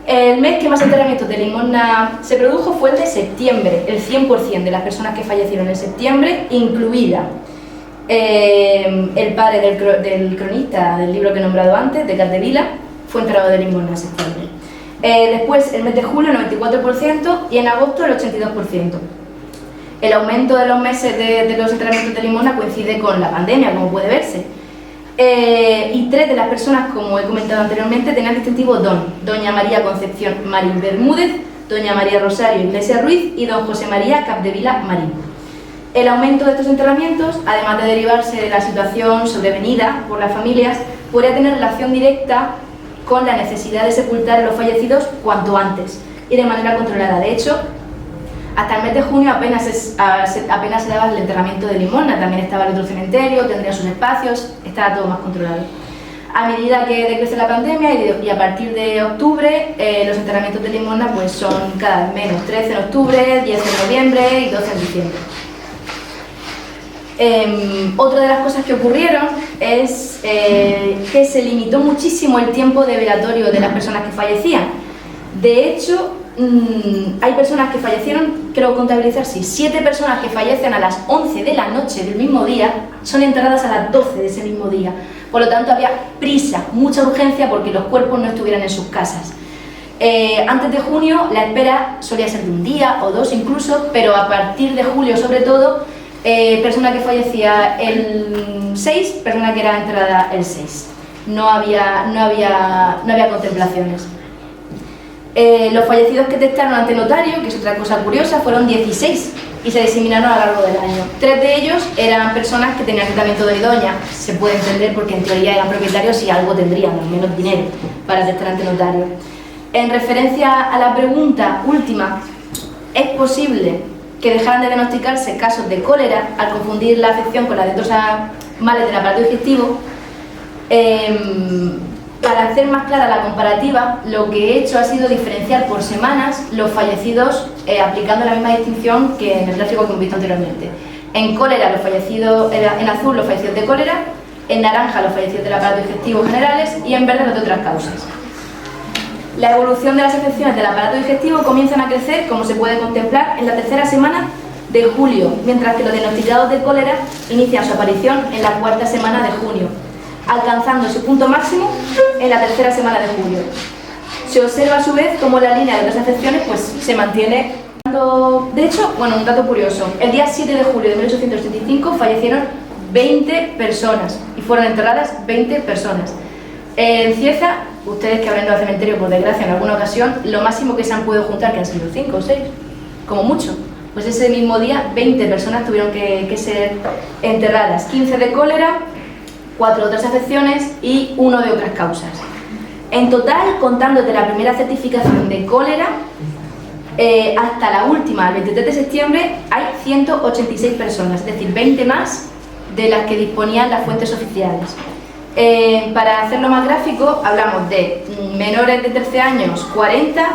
El mes que más enterramientos de Limosna se produjo fue el de septiembre, el 100% de las personas que fallecieron en septiembre, incluida el padre del cronista del libro que he nombrado antes, de Capdevila, fue enterrado de Limosna en septiembre. Después, el mes de julio, el 94%, y en agosto, el 82%. El aumento de los meses de los enterramientos de Limosna coincide con la pandemia, como puede verse. Y 3 de las personas, como he comentado anteriormente, tenían distintivo don: doña María Concepción Marín Bermúdez, doña María Rosario Iglesias Ruiz y don José María Capdevila Marín. El aumento de estos enterramientos, además de derivarse de la situación sobrevenida por las familias, podría tener relación directa con la necesidad de sepultar a los fallecidos cuanto antes y de manera controlada. De hecho, hasta el mes de junio apenas se daba el enterramiento de Limosna, también estaba el otro cementerio, tendría sus espacios, estaba todo más controlado. A medida que decrece la pandemia y a partir de octubre, los enterramientos de Limosna pues son cada vez menos: 13 en octubre, 10 en noviembre y 12 en diciembre. Otra de las cosas que ocurrieron es que se limitó muchísimo el tiempo de velatorio de las personas que fallecían. De hecho, hay personas que fallecieron, creo contabilizar, sí, 7 personas que fallecen a las 11 de la noche del mismo día, son enterradas a las 12 de ese mismo día. Por lo tanto, había prisa, mucha urgencia porque los cuerpos no estuvieran en sus casas. Antes de junio la espera solía ser de un día o 2 incluso, pero a partir de julio sobre todo, persona que fallecía el 6, persona que era enterrada el 6. No había contemplaciones. Los fallecidos que testaron ante notario, que es otra cosa curiosa, fueron 16 y se diseminaron a lo largo del año. 3 de ellos eran personas que tenían testamento de doña, se puede entender porque en teoría eran propietarios y algo tendrían, al menos dinero, para testar ante notario. En referencia a la pregunta última, ¿es posible que dejaran de diagnosticarse casos de cólera al confundir la afección con la de otros males del aparato digestivo? Para hacer más clara la comparativa, lo que he hecho ha sido diferenciar por semanas los fallecidos aplicando la misma distinción que en el gráfico que hemos visto anteriormente. En cólera, los fallecidos, en azul los fallecidos de cólera, en naranja los fallecidos del aparato digestivo generales y en verde los de otras causas. La evolución de las afecciones del aparato digestivo comienzan a crecer, como se puede contemplar, en la tercera semana de julio, mientras que los diagnosticados de cólera inician su aparición en la cuarta semana de junio, alcanzando su punto máximo en la tercera semana de julio. Se observa a su vez cómo la línea de otras afecciones pues, se mantiene. De hecho, bueno, un dato curioso, el día 7 de julio de 1835 fallecieron 20 personas y fueron enterradas 20 personas. En Cieza, ustedes que habrán ido al cementerio por desgracia en alguna ocasión, lo máximo que se han podido juntar, que han sido 5 o 6, como mucho. Pues ese mismo día 20 personas tuvieron que ser enterradas, 15 de cólera, 4 de otras afecciones y 1 de otras causas. En total, contando desde la primera certificación de cólera hasta la última, el 23 de septiembre, hay 186 personas, es decir, 20 más de las que disponían las fuentes oficiales. Para hacerlo más gráfico, hablamos de menores de 13 años 40,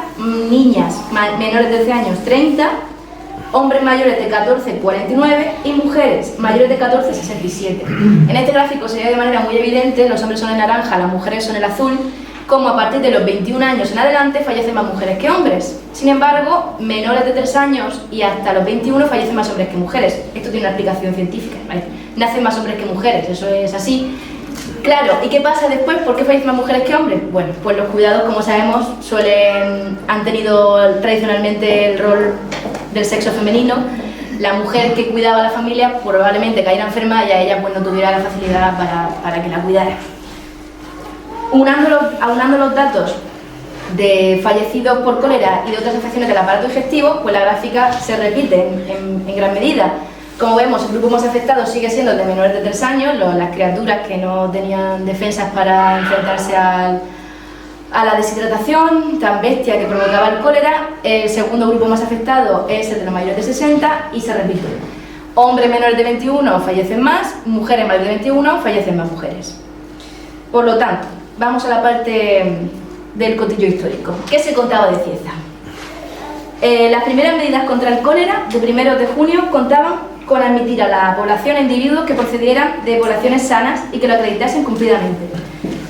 niñas menores de 13 años 30 hombres mayores de 14 49 y mujeres mayores de 14 67. En este gráfico se ve de manera muy evidente, los hombres son el naranja, las mujeres son el azul, como a partir de los 21 años en adelante fallecen más mujeres que hombres. Sin embargo, menores de 3 años y hasta los 21 fallecen más hombres que mujeres. Esto tiene una explicación científica, ¿vale? Nacen más hombres que mujeres, eso es así. Claro, ¿y qué pasa después? ¿Por qué fallecen más mujeres que hombres? Bueno, pues los cuidados, como sabemos, han tenido tradicionalmente el rol del sexo femenino. La mujer que cuidaba a la familia probablemente cayera enferma y a ella pues no tuviera la facilidad para que la cuidara. Aunando los datos de fallecidos por cólera y de otras afecciones del aparato digestivo, pues la gráfica se repite en gran medida. Como vemos, el grupo más afectado sigue siendo el de menores de 3 años, las criaturas que no tenían defensas para enfrentarse a la deshidratación tan bestia que provocaba el cólera. El segundo grupo más afectado es el de los mayores de 60 y se repite. Hombres menores de 21 fallecen más, mujeres mayores de 21 fallecen más mujeres. Por lo tanto, vamos a la parte del cotillo histórico. ¿Qué se contaba de Cieza? Las primeras medidas contra el cólera de 1 de junio contaban con admitir a la población a individuos que procedieran de poblaciones sanas y que lo acreditasen cumplidamente,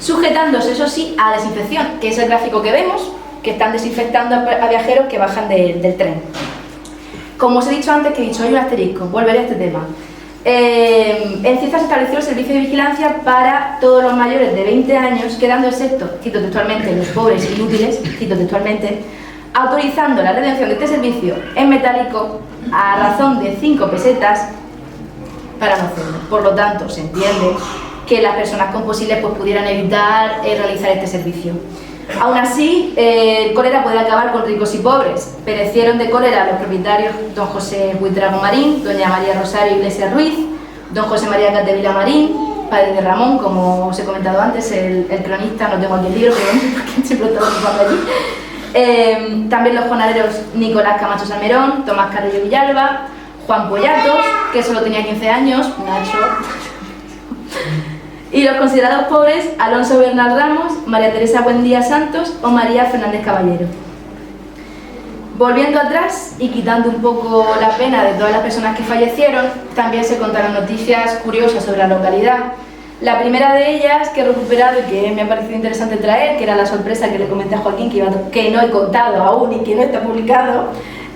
sujetándose, eso sí, a desinfección, que es el gráfico que vemos, que están desinfectando a viajeros que bajan del tren. Como os he dicho antes, que he dicho, hay un asterisco, volveré a este tema. En Cieza se estableció el servicio de vigilancia para todos los mayores de 20 años, quedando excepto, cito textualmente, los pobres e inútiles, cito textualmente, autorizando la redención de este servicio en metálico a razón de 5 pesetas para no hacerlo. Por lo tanto, se entiende que las personas con posibles pues, pudieran evitar realizar este servicio. Aún así, el cólera puede acabar con ricos y pobres. Perecieron de cólera los propietarios don José Buitrago Marín, doña María Rosario Iglesias Ruiz, don José María Catevila Marín, padre de Ramón, como os he comentado antes, el cronista, no tengo aquí el libro, pero porque siempre lo tengo allí. También los jonaderos Nicolás Camacho Salmerón, Tomás Carrillo Villalba, Juan Pollatos, que solo tenía 15 años, Nacho, y los considerados pobres Alonso Bernal Ramos, María Teresa Buendía Santos o María Fernández Caballero. Volviendo atrás y quitando un poco la pena de todas las personas que fallecieron, también se contaron noticias curiosas sobre la localidad. La primera de ellas que he recuperado y que me ha parecido interesante traer, que era la sorpresa que le comenté a Joaquín, que no he contado aún y que no está publicado,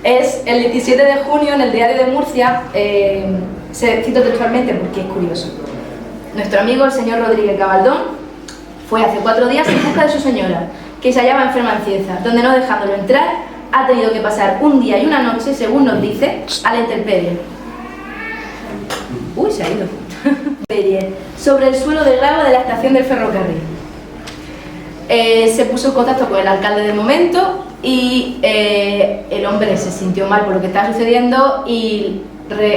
es el 17 de junio en el Diario de Murcia, se cito textualmente porque es curioso. Nuestro amigo el señor Rodríguez Cabaldón fue hace 4 días en busca de su señora, que se hallaba enferma en Cieza, donde no dejándolo entrar, ha tenido que pasar un día y una noche, según nos dice, a la intemperie. Uy, se ha ido. Sobre el suelo de grava de la estación del ferrocarril. Se puso en contacto con el alcalde del momento y el hombre se sintió mal por lo que estaba sucediendo y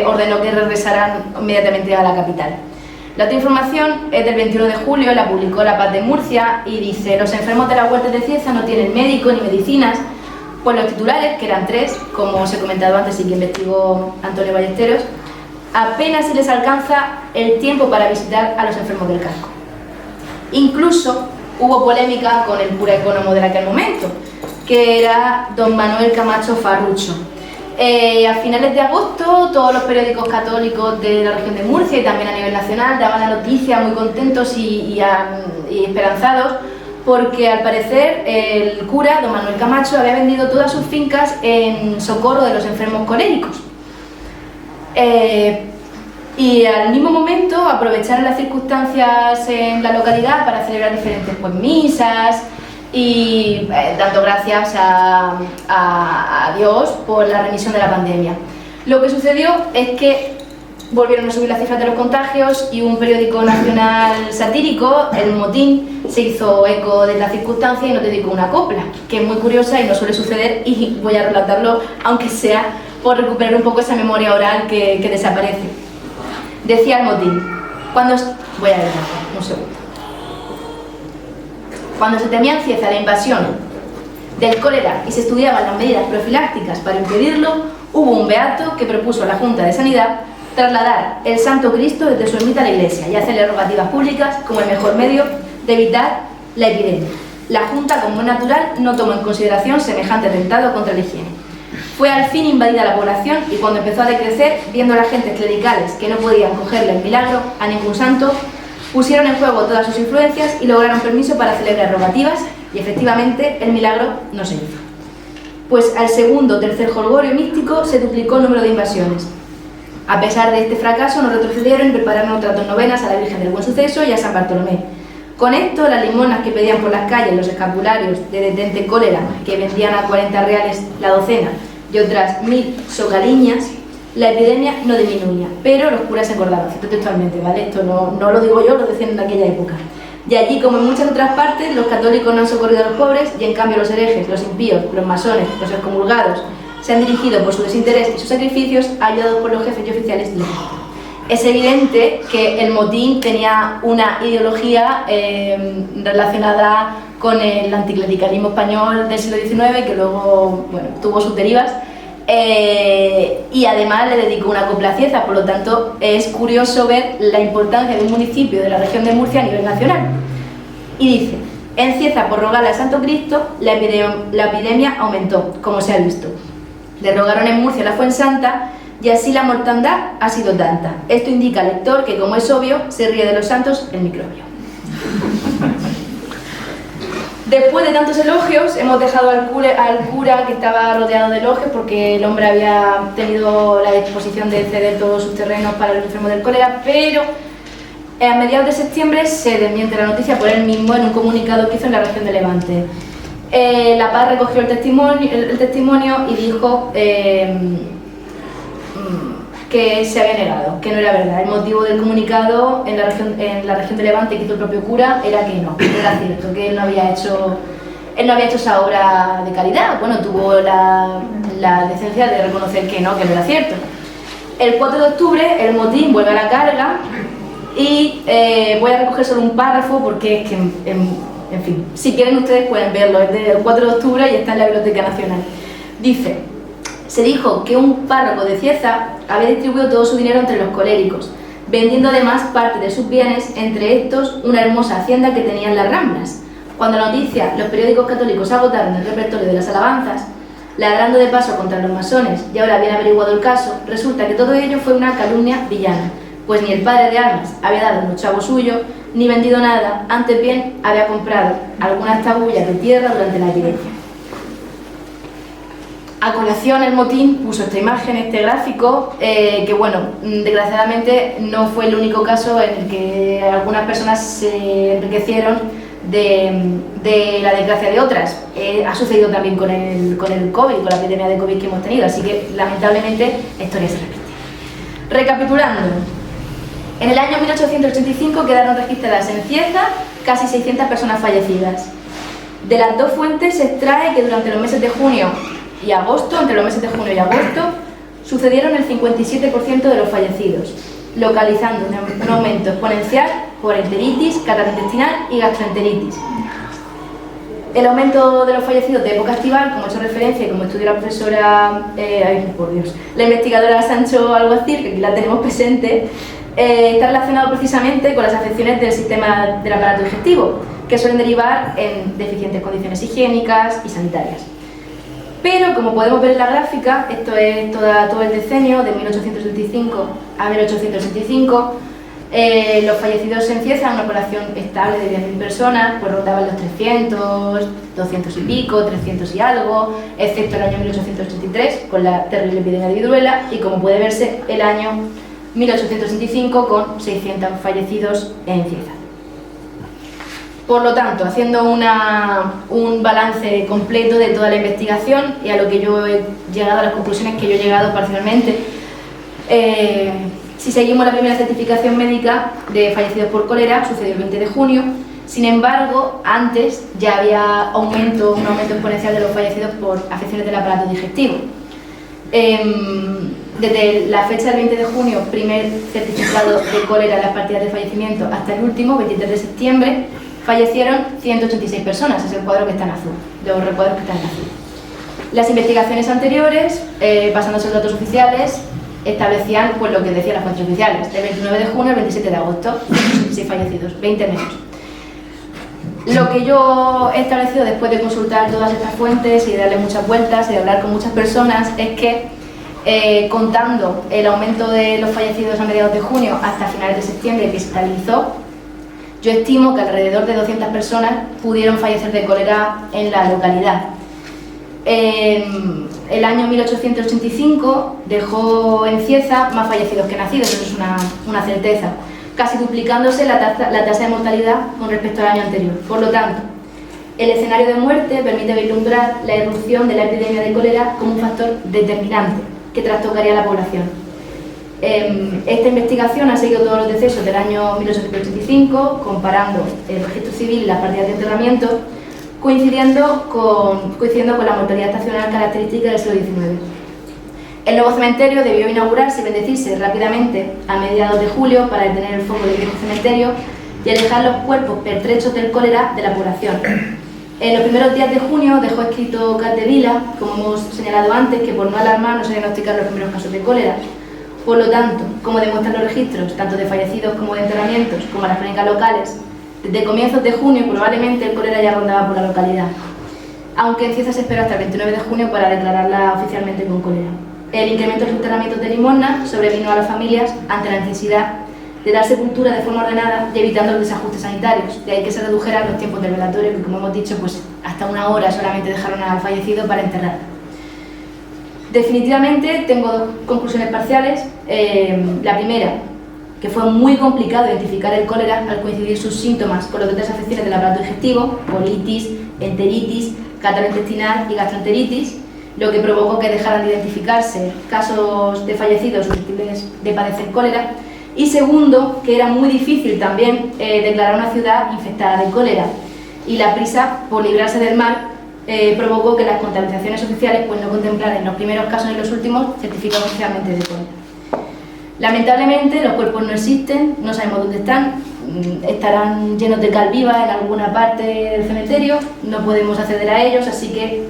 ordenó que regresaran inmediatamente a la capital. La otra información es del 21 de julio, la publicó La Paz de Murcia y dice: los enfermos de la huerta de Cieza no tienen médico ni medicinas, pues los titulares, que eran 3, como os he comentado antes y que investigó Antonio Ballesteros, apenas si les alcanza el tiempo para visitar a los enfermos del casco. Incluso hubo polémica con el cura ecónomo de aquel momento, que era don Manuel Camacho Farrucho. A finales de agosto, todos los periódicos católicos de la región de Murcia y también a nivel nacional daban la noticia muy contentos y esperanzados, porque al parecer el cura, don Manuel Camacho, había vendido todas sus fincas en socorro de los enfermos coléricos. Y al mismo momento aprovecharon las circunstancias en la localidad para celebrar diferentes pues, misas y dando gracias a Dios por la remisión de la pandemia. Lo que sucedió es que volvieron a subir las cifras de los contagios y un periódico nacional satírico, El Motín, se hizo eco de la circunstancia y nos dedicó una copla, que es muy curiosa y no suele suceder, y voy a relatarlo, aunque sea por recuperar un poco esa memoria oral que desaparece. Decía El Motín, voy a ver un segundo. Cuando se temía en Cieza la invasión del cólera y se estudiaban las medidas profilácticas para impedirlo, hubo un beato que propuso a la Junta de Sanidad trasladar el Santo Cristo desde su ermita a la iglesia y hacerle rogativas públicas como el mejor medio de evitar la epidemia. La Junta, como es natural, no tomó en consideración semejante atentado contra la higiene. fue al fin invadida la población y cuando empezó a decrecer, viendo a las gentes clericales que no podían cogerle el milagro a ningún santo, pusieron en juego todas sus influencias y lograron permiso para celebrar rogativas y efectivamente el milagro no se hizo. Pues al segundo o tercer jolgorio místico se duplicó el número de invasiones. A pesar de este fracaso, no retrocedieron y prepararon otras 2 novenas a la Virgen del Buen Suceso y a San Bartolomé. Con esto, las limonas que pedían por las calles los escapularios de detente cólera, que vendían a 40 reales la docena, y otras 1000 socaliñas, la epidemia no disminuía, pero los curas se engordaban, cito textualmente, ¿vale? Esto no lo digo yo, lo decían en aquella época. Y allí, como en muchas otras partes, los católicos no han socorrido a los pobres y en cambio los herejes, los impíos, los masones, los excomulgados, se han dirigido por su desinterés y sus sacrificios ayudados por los jefes y oficiales del ejército. Es evidente que el motín tenía una ideología relacionada con el anticlericalismo español del siglo XIX, que luego, bueno, tuvo sus derivas, y además le dedicó una copla a Cieza. Por lo tanto, es curioso ver la importancia de un municipio de la región de Murcia a nivel nacional. Y dice: en Cieza, por rogarle al Santo Cristo, la epidemia aumentó, como se ha visto. Le rogaron en Murcia la Fuensanta y así la mortandad ha sido tanta. Esto indica al lector que, como es obvio, se ríe de los santos el microbio. Después de tantos elogios, hemos dejado al cura que estaba rodeado de elogios porque el hombre había tenido la disposición de ceder todos sus terrenos para los enfermos del cólera, pero a mediados de septiembre se desmiente la noticia por él mismo en un comunicado que hizo en la región de Levante. La Paz recogió el testimonio y dijo que se había negado, que no era verdad. El motivo del comunicado en la región de Levante que hizo el propio cura era que no era cierto, que él no había hecho esa obra de caridad. Bueno, tuvo la decencia de reconocer que no era cierto. El 4 de octubre el motín vuelve a la carga y voy a recoger solo un párrafo porque es que, en fin, si quieren ustedes pueden verlo, es del 4 de octubre y está en la Biblioteca Nacional. Dice: se dijo que un párroco de Cieza había distribuido todo su dinero entre los coléricos, vendiendo además parte de sus bienes, entre estos una hermosa hacienda que tenía en las Ramblas. Cuando la noticia, los periódicos católicos agotaron el repertorio de las alabanzas, ladrando de paso contra los masones y ahora bien averiguado el caso, resulta que todo ello fue una calumnia villana, pues ni el padre de armas había dado un chavo suyo, ni vendido nada, antes bien había comprado algunas tabullas de tierra durante la epidemia. A colación el motín puso esta imagen, este gráfico, que bueno, desgraciadamente no fue el único caso en el que algunas personas se enriquecieron de la desgracia de otras. Ha sucedido también con el COVID, con la epidemia de COVID que hemos tenido, así que lamentablemente la historia se repite. Recapitulando, en el año 1885 quedaron registradas en Cieza casi 600 personas fallecidas. De las dos fuentes se extrae que durante los meses de junio y agosto, entre los meses de junio y agosto, sucedieron el 57% de los fallecidos, localizando un aumento exponencial por enteritis, catarro intestinal y gastroenteritis. El aumento de los fallecidos de época estival, como he hecho referencia y como estudió la profesora, la investigadora Sancho Alguacil, que aquí la tenemos presente, está relacionado precisamente con las afecciones del sistema del aparato digestivo, que suelen derivar en deficientes condiciones higiénicas y sanitarias. Pero, como podemos ver en la gráfica, esto es todo el decenio, de 1875 a 1865, los fallecidos en Cieza, una población estable de 10.000 personas, pues rondaban los 300, 200 y pico, 300 y algo, excepto el año 1883, con la terrible epidemia de viruela, y como puede verse, el año 1865 con 600 fallecidos en Cieza. Por lo tanto, haciendo un balance completo de toda la investigación y a lo que yo he llegado, a las conclusiones que yo he llegado parcialmente, si seguimos la primera certificación médica de fallecidos por cólera, sucedió el 20 de junio, sin embargo, antes ya había un aumento exponencial de los fallecidos por afecciones del aparato digestivo. Desde la fecha del 20 de junio, primer certificado de cólera en las partidas de fallecimiento, hasta el último, 23 de septiembre, fallecieron 186 personas, es el cuadro que está en azul, los recuadros que están en azul. Las investigaciones anteriores, basándose en datos oficiales, establecían pues lo que decían las fuentes oficiales, del 29 de junio al 27 de agosto, 186 fallecidos, 20 menos. Lo que yo he establecido después de consultar todas estas fuentes y de darle muchas vueltas y de hablar con muchas personas es que, contando el aumento de los fallecidos a mediados de junio hasta finales de septiembre, que se estabilizó, yo estimo que alrededor de 200 personas pudieron fallecer de cólera en la localidad. El año 1885 dejó en Cieza más fallecidos que nacidos, eso es una certeza, casi duplicándose la tasa de mortalidad con respecto al año anterior. Por lo tanto, el escenario de muerte permite vislumbrar la irrupción de la epidemia de cólera como un factor determinante que trastocaría a la población. Esta investigación ha seguido todos los decesos del año 1885, comparando el registro civil y las partidas de enterramiento, coincidiendo con la mortalidad estacional característica del siglo XIX. El nuevo cementerio debió inaugurarse y bendecirse rápidamente a mediados de julio para detener el foco del viejo cementerio y alejar los cuerpos pertrechos del cólera de la población. En los primeros días de junio dejó escrito Capdevila, como hemos señalado antes, que por no alarmar no se diagnosticaron los primeros casos de cólera. Por lo tanto, como demuestran los registros, tanto de fallecidos como de enterramientos, como las crónicas locales, desde comienzos de junio probablemente el cólera ya rondaba por la localidad, aunque en Cieza se esperó hasta el 29 de junio para declararla oficialmente con cólera. El incremento de los enterramientos de Limosna sobrevino a las familias ante la necesidad de dar sepultura de forma ordenada y evitando los desajustes sanitarios, de ahí que se redujeran los tiempos del velatorio, que como hemos dicho, pues hasta una hora solamente dejaron al fallecido para enterrar. Definitivamente tengo dos conclusiones parciales. La primera, que fue muy complicado identificar el cólera al coincidir sus síntomas con las otras afecciones del aparato digestivo, colitis, enteritis, catarro intestinal y gastroenteritis, lo que provocó que dejaran de identificarse casos de fallecidos susceptibles de padecer cólera. Y segundo, que era muy difícil también declarar una ciudad infectada de cólera, y la prisa por librarse del mal provocó que las contabilizaciones oficiales pues, no contemplaran en los primeros casos y en los últimos certificados oficialmente de cólera. Lamentablemente los cuerpos no existen, no sabemos dónde están, estarán llenos de cal viva en alguna parte del cementerio, no podemos acceder a ellos, así que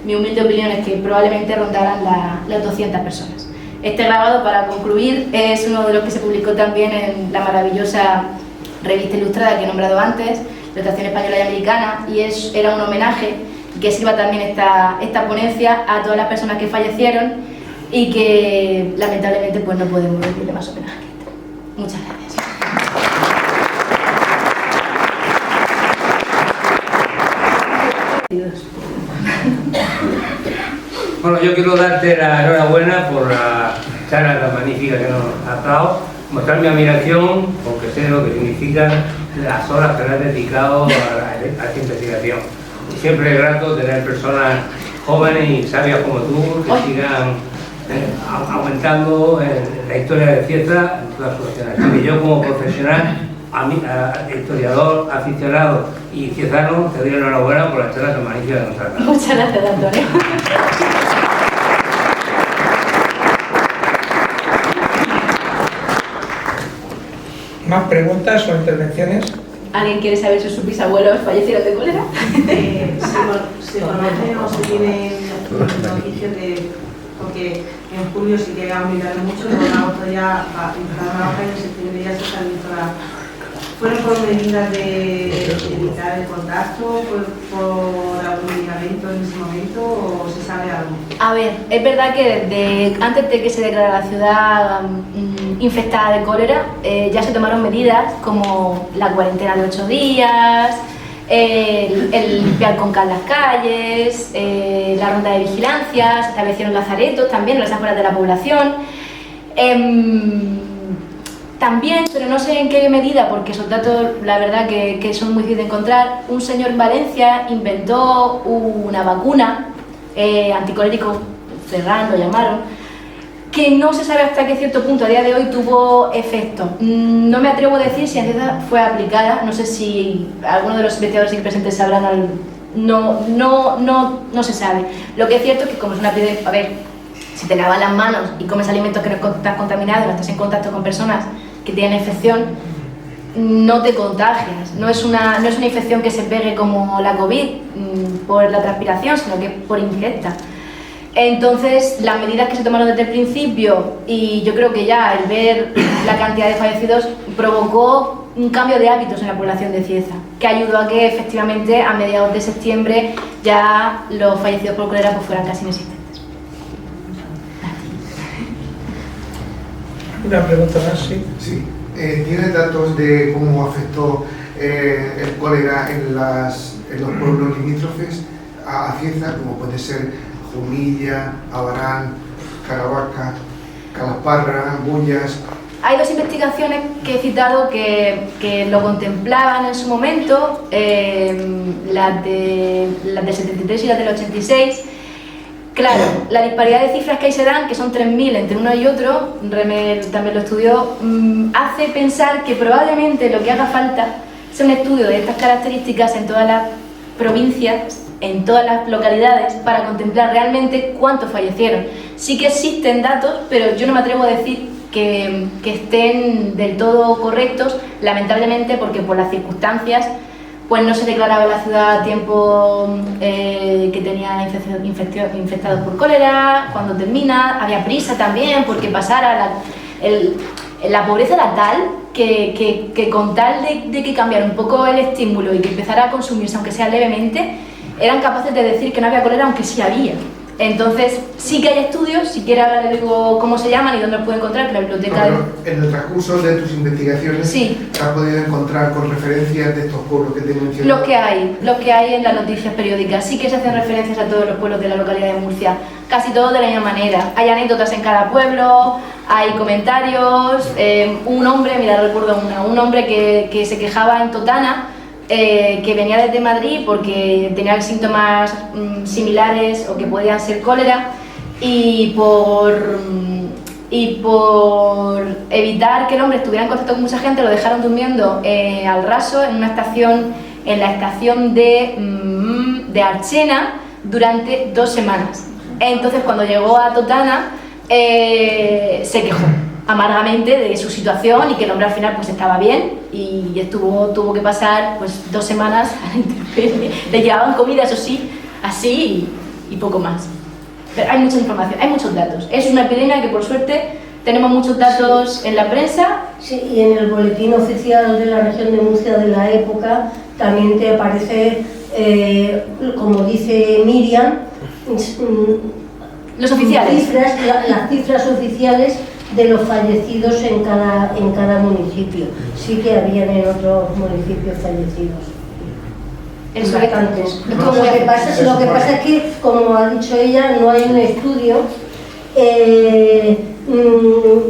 mi humilde opinión es que probablemente rondarán las 200 personas. Este grabado, para concluir, es uno de los que se publicó también en la maravillosa revista ilustrada que he nombrado antes, Ilustración Española y Americana, y era un homenaje que sirva también esta ponencia a todas las personas que fallecieron y que lamentablemente pues no podemos rendirle más homenaje. Muchas gracias. Bueno, yo quiero darte la enhorabuena por la charla tan magnífica que nos has dado, mostrar mi admiración porque sé lo que significan las horas que le has dedicado a esta investigación. Siempre es grato tener personas jóvenes y sabias como tú que sigan aumentando la historia de Cieza en todas sus acciones. Así que yo como profesional, historiador, aficionado y ciezano, te doy la enhorabuena por la charla tan magnífica que nos has dado. Muchas gracias, Antonio. ¿Más preguntas o intervenciones? ¿Alguien quiere saber si sus bisabuelos fallecieron de cólera? Se conoce o se tiene noticias de, porque en julio sí que ha aumentado mucho, pero en agosto ya empezaron a bajar y en septiembre ya se estabilizó la... ¿Fueron por medidas de evitar el contacto, por algún medicamento en ese momento o se sabe algo? A ver, es verdad que antes de que se declarara la ciudad infectada de cólera, ya se tomaron medidas como la cuarentena de 8 días, el limpiar con cal las calles, la ronda de vigilancia, se establecieron lazaretos también en las afueras de la población. También, pero no sé en qué medida, porque esos datos la verdad que son muy difíciles de encontrar, un señor en Valencia inventó una vacuna anticolérico, Ferran lo llamaron, que no se sabe hasta qué cierto punto a día de hoy tuvo efecto. No me atrevo a decir si en Cieza fue aplicada, no sé si alguno de los investigadores aquí presentes sabrán algo. No se sabe. Lo que es cierto es que como es una epidemia, a ver, si te lavas las manos y comes alimentos que no estás contaminado y no estás en contacto con personas que tienen infección, no te contagias. No es una infección que se pegue como la COVID por la transpiración, sino que por ingesta. Entonces, las medidas que se tomaron desde el principio, y yo creo que ya el ver la cantidad de fallecidos provocó un cambio de hábitos en la población de Cieza, que ayudó a que efectivamente a mediados de septiembre ya los fallecidos por cólera pues fueran casi inexistentes. Una pregunta más, sí. Sí. ¿Tienes datos de cómo afectó el cólera en los pueblos limítrofes a Cieza, como puede ser Jumilla, Abarán, Caravaca, Calasparra, Bullas? Hay dos investigaciones que he citado que lo contemplaban en su momento, las del 73 y las del 86. Claro, la disparidad de cifras que ahí se dan, que son 3.000 entre uno y otro, Remel también lo estudió, hace pensar que probablemente lo que haga falta es un estudio de estas características en todas las provincias, en todas las localidades, para contemplar realmente cuántos fallecieron. Sí que existen datos, pero yo no me atrevo a decir que estén del todo correctos, lamentablemente, porque por las circunstancias pues no se declaraba en la ciudad a tiempo que tenía infectados por cólera, cuando termina, había prisa también porque pasara, la pobreza era tal que con tal de que cambiara un poco el estímulo y que empezara a consumirse, aunque sea levemente, eran capaces de decir que no había cólera, aunque sí había. Entonces, sí que hay estudios, si quiere ahora le digo cómo se llaman y dónde los puede encontrar, que la biblioteca... En el transcurso de tus investigaciones, sí, ¿has podido encontrar con referencias de estos pueblos que te mencioné? Los que hay en las noticias periódicas, sí que se hacen referencias a todos los pueblos de la localidad de Murcia, casi todos de la misma manera. Hay anécdotas en cada pueblo, hay comentarios, un hombre, mira, recuerdo un hombre que se quejaba en Totana, que venía desde Madrid porque tenía síntomas similares o que podían ser cólera, y por evitar que el hombre estuviera en contacto con mucha gente lo dejaron durmiendo al raso en la estación de Archena durante 2 semanas. Entonces cuando llegó a Totana se quejó amargamente de su situación y que el hombre al final pues estaba bien y tuvo que pasar pues 2 semanas a la intemperie. Le llevaban comida, eso sí, así y poco más. Pero hay mucha información, hay muchos datos. Es una epidemia que por suerte tenemos muchos datos en la prensa. Sí, y en el boletín oficial de la región de Murcia de la época también te aparece, como dice Miriam, los oficiales. Las cifras oficiales de los fallecidos en cada municipio. Sí que habían en otros municipios fallecidos. Bastantes. Lo que pasa es que, como ha dicho ella, no hay un estudio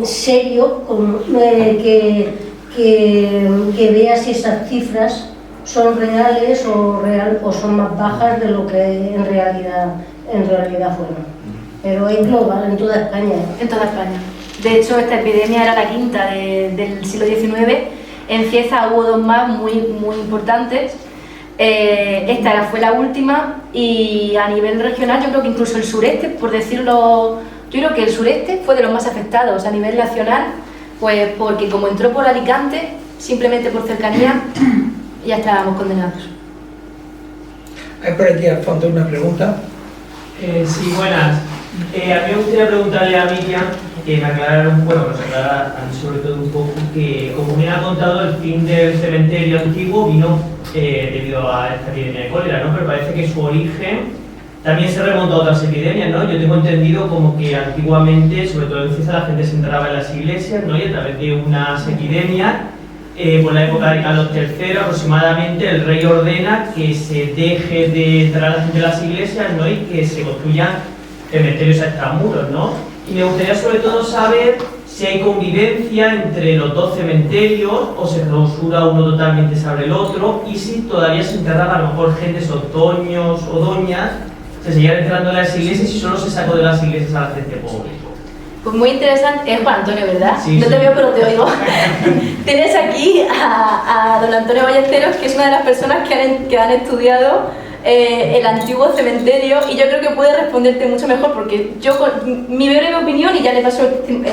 serio que vea si esas cifras son reales o son más bajas de lo que en realidad fueron. Pero es global, en toda España. En toda España. De hecho, esta epidemia era la quinta del siglo XIX. En Cieza hubo 2 más muy importantes. Esta fue la última, y a nivel regional yo creo que incluso el sureste, por decirlo, yo creo que el sureste fue de los más afectados a nivel nacional, pues porque como entró por Alicante, simplemente por cercanía, ya estábamos condenados. Hay por aquí al fondo una pregunta. Sí, buenas. A mí me gustaría preguntarle a Miriam que me aclarara sobre todo un poco que, como me ha contado, el fin del cementerio antiguo vino debido a esta epidemia de cólera, ¿no? Pero parece que su origen también se remonta a otras epidemias, ¿no? Yo tengo entendido como que antiguamente, sobre todo en Cieza, la gente se enterraba en las iglesias, ¿no? Y a través de unas epidemias, por la época de Carlos III aproximadamente, el rey ordena que se deje de entrar a la gente en las iglesias, ¿no? Y que se construyan cementerios a extramuros, ¿no? Y me gustaría sobre todo saber si hay convivencia entre los 2 cementerios o se clausura uno totalmente sobre el otro, y si todavía se enterraba a lo mejor gentes o doños o doñas, se seguían enterrando en las iglesias y solo se sacó de las iglesias a la gente pobre. Pues muy interesante, es Juan Antonio, ¿verdad? Sí, no te veo pero te oigo. Tienes aquí a don Antonio Ballesteros, que es una de las personas que han estudiado el antiguo cementerio, y yo creo que puede responderte mucho mejor, porque yo, mi breve opinión, y ya le paso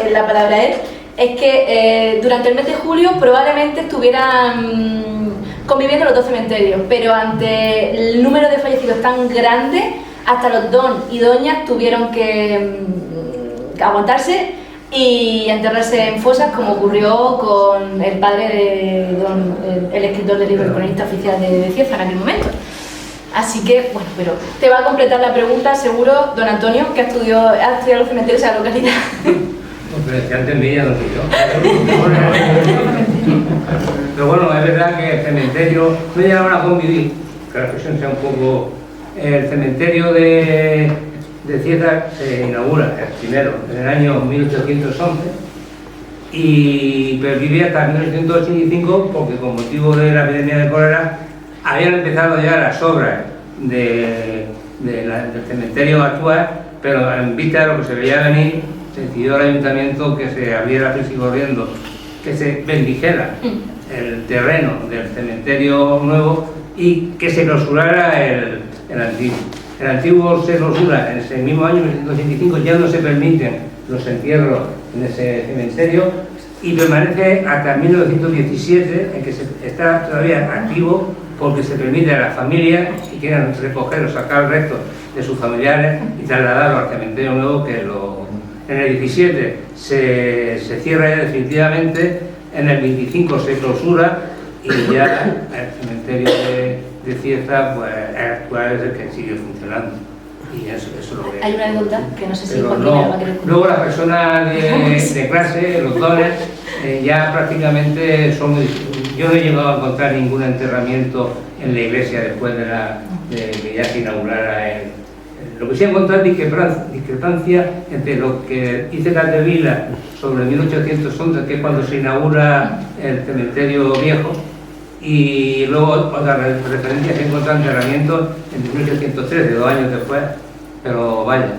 la palabra a él, es que durante el mes de julio probablemente estuvieran conviviendo los 2 cementerios, pero ante el número de fallecidos tan grande, hasta los don y doñas tuvieron que aguantarse y enterrarse en fosas, como ocurrió con el padre de el escritor del libro, el cronista oficial de Cieza en aquel momento. Así que, bueno, pero te va a completar la pregunta seguro don Antonio, que ha estudiado los cementerios de la localidad. Hombre, si antes veía no soy yo. Pero bueno, es verdad que el cementerio no llegaron a convivir, que la expresión sea un poco... El cementerio de Cieza se inaugura, el primero, en el año 1811, y pervive hasta 1985 porque con motivo de la epidemia de cólera habían empezado ya las obras del cementerio actual, pero en vista de lo que se veía venir, se decidió el ayuntamiento que se abriera prisa y corriendo, que se bendijera el terreno del cementerio nuevo y que se clausurara el antiguo. El antiguo se clausura en ese mismo año, 1985, ya no se permiten los entierros en ese cementerio y permanece hasta 1917, en que está todavía activo, porque se permite a las familias que quieran recoger o sacar restos de sus familiares y trasladarlos al cementerio nuevo, que en el 17 se cierra ya definitivamente, en el 25 se clausura y ya el cementerio de Cieza pues, actual es el que sigue funcionando. Y eso es lo que... Hay una anécdota que no sé si Joaquín no, va a querer. luego las personas de clase, los dones, ya prácticamente son... Yo no he llegado a encontrar ningún enterramiento en la iglesia después de que ya se inaugurara lo que sí he encontrado es discrepancia entre lo que dice Capdevila sobre 1811, que es cuando se inaugura el cementerio viejo, y luego otras referencias que he encontrado enterramientos en 1813, 2 años después, pero vaya,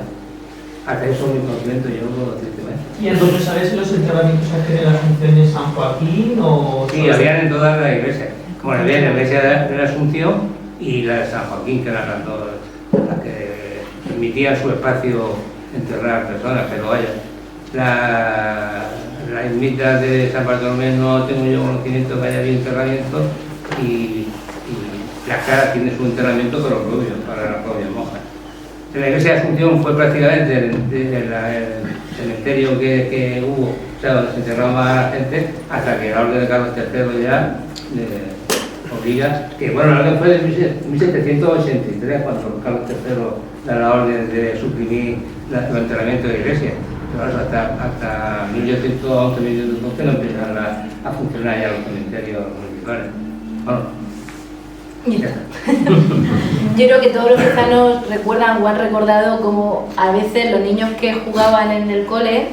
hasta eso mi conocimiento yo no puedo decirte más. ¿Y entonces sabes si los enterramientos hacen en la Asunción de San Joaquín o...? Sí, habían en todas las iglesias, como había en la iglesia de la Asunción y la de San Joaquín, que eran las dos las que permitían su espacio enterrar personas, pero vaya, la ermita de San Bartolomé no tengo yo conocimiento que haya habido enterramiento y las caras tienen su enterramiento pero propio, para las propias monjas. En la iglesia de Asunción fue prácticamente el cementerio que hubo, o sea, donde se enterraba a la gente, hasta que la orden de Carlos III ya obliga, que bueno, la orden fue de 1783, cuando Carlos III da la orden de suprimir el enterramiento de la iglesia. Pero hasta 1811, 1812 no empiezan a funcionar ya los cementerios municipales. Bueno, yo creo que todos los cizanos recuerdan o han recordado como a veces los niños que jugaban en el cole,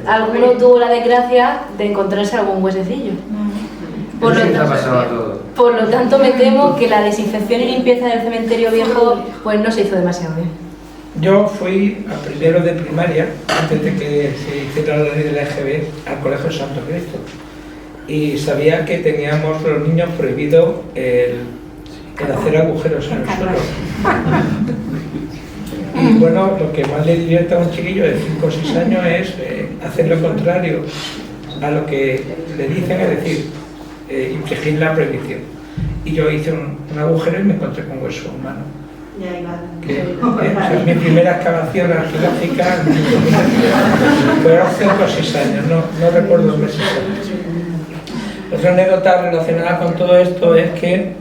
alguno tuvo la desgracia de encontrarse algún huesecillo. Por lo tanto, me temo que la desinfección y limpieza del cementerio viejo pues no se hizo demasiado bien. Yo fui a primero de primaria, antes de que se hiciera la ley de la EGB, al Colegio Santo Cristo. Y sabía que teníamos los niños prohibido el hacer agujeros en el suelo. Y bueno, lo que más le divierte a un chiquillo de 5 o 6 años es hacer lo contrario a lo que le dicen, es decir, infringir la prohibición. Y yo hice un agujero y me encontré con hueso humano. Mi primera excavación arqueológica fue hace 5 o 6 años, no recuerdo meses. Otra anécdota relacionada con todo esto es que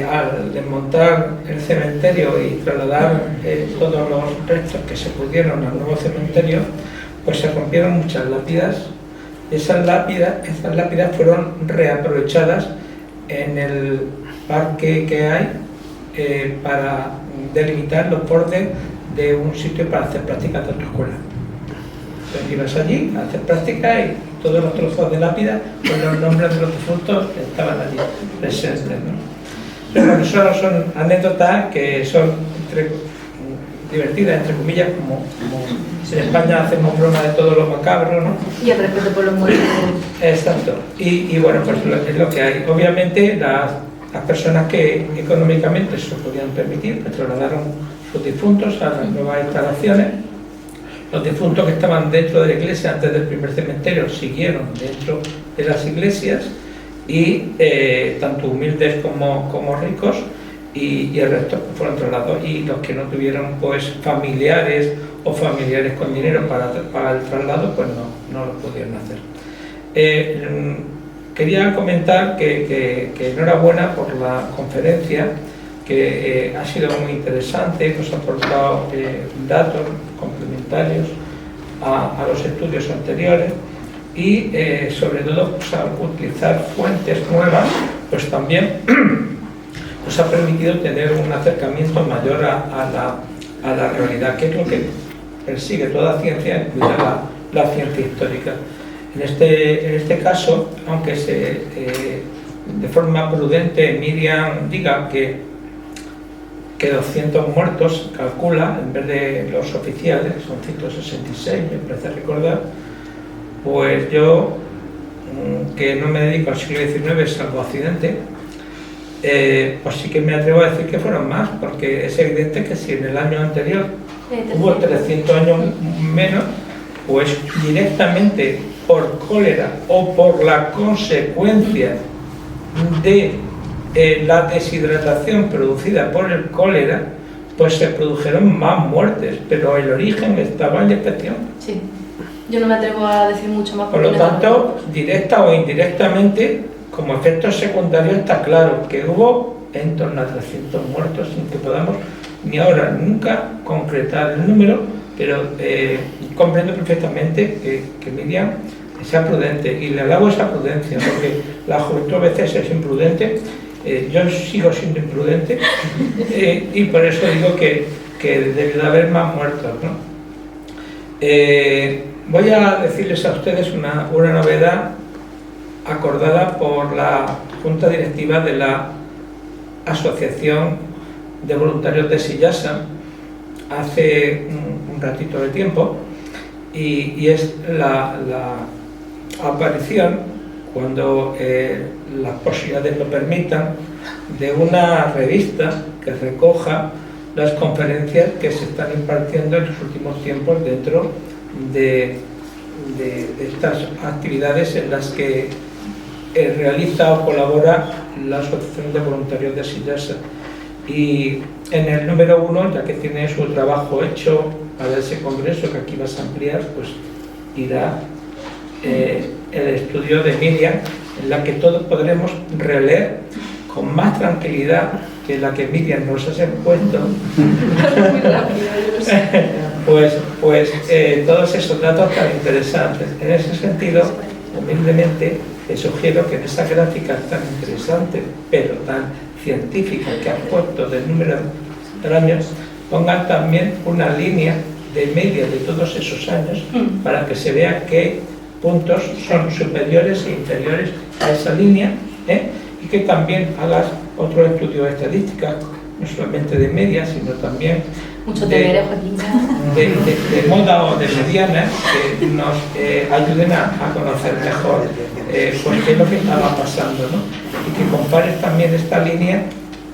al desmontar el cementerio y trasladar todos los restos que se pudieron al nuevo cementerio, pues se rompieron muchas lápidas. Esas lápidas fueron reaprovechadas en el parque que hay para delimitar los bordes de un sitio para hacer prácticas de autoescuela. Entonces ibas allí a hacer prácticas y todos los trozos de lápida con los nombres de los difuntos estaban allí presentes, ¿no? Pero bueno, solo son anécdotas que son divertidas, entre comillas, como en España hacemos broma de todo lo macabro, ¿no? Y el respeto por los muertos. Exacto. Y bueno, pues es lo que hay. Obviamente las personas que económicamente se lo podían permitir, pues trasladaron sus difuntos a las nuevas instalaciones. Los difuntos que estaban dentro de la iglesia antes del primer cementerio siguieron dentro de las iglesias y tanto humildes como ricos y el resto fueron trasladados, y los que no tuvieron pues familiares o familiares con dinero para pagar el traslado, pues no lo pudieron hacer. Quería comentar que enhorabuena por la conferencia, que ha sido muy interesante, nos ha aportado datos complementarios a los estudios anteriores, y sobre todo pues, al utilizar fuentes nuevas, pues también nos ha permitido tener un acercamiento mayor a la realidad, que es lo que persigue toda ciencia, incluida la ciencia histórica. En este caso, aunque de forma prudente Miriam diga que 200 muertos calcula, en vez de los oficiales, son 166, me parece recordar, pues yo, que no me dedico al siglo XIX salvo accidente, pues sí que me atrevo a decir que fueron más, porque es evidente que si en el año anterior hubo 300 años menos, pues directamente por cólera o por la consecuencia de la deshidratación producida por el cólera, pues se produjeron más muertes, pero el origen estaba en la infección. Sí, yo no me atrevo a decir mucho más. Por lo tanto, directa o indirectamente, como efecto secundario está claro que hubo en torno a 300 muertos, sin que podamos ni ahora nunca concretar el número, pero comprendo perfectamente que Miriam sea prudente, y le alabo esa prudencia, porque la juventud a veces es imprudente. Yo sigo siendo imprudente, y por eso digo que debe de haber más muertos, ¿no? Voy a decirles a ustedes una novedad acordada por la Junta Directiva de la Asociación de Voluntarios de Sillasa hace un ratito de tiempo, y es la aparición, cuando las posibilidades lo permitan, de una revista que recoja las conferencias que se están impartiendo en los últimos tiempos dentro de estas actividades en las que realiza o colabora la Asociación de Voluntarios de Sillasa. Y en el número 1, ya que tiene su trabajo hecho para ese congreso que aquí vas a ampliar, pues irá el estudio de Miriam, en la que todos podremos releer con más tranquilidad que la que Miriam nos ha puesto pues todos esos datos tan interesantes. En ese sentido, humildemente te sugiero que en esa gráfica tan interesante pero tan científica que has puesto del número de años, pongan también una línea de media de todos esos años para que se vea qué puntos son superiores e inferiores a esa línea, y que también hagas otro estudio de estadística, no solamente de media, sino también de moda o de mediana, que nos ayuden a conocer mejor pues qué es lo que estaba pasando, ¿no? Y que compares también esta línea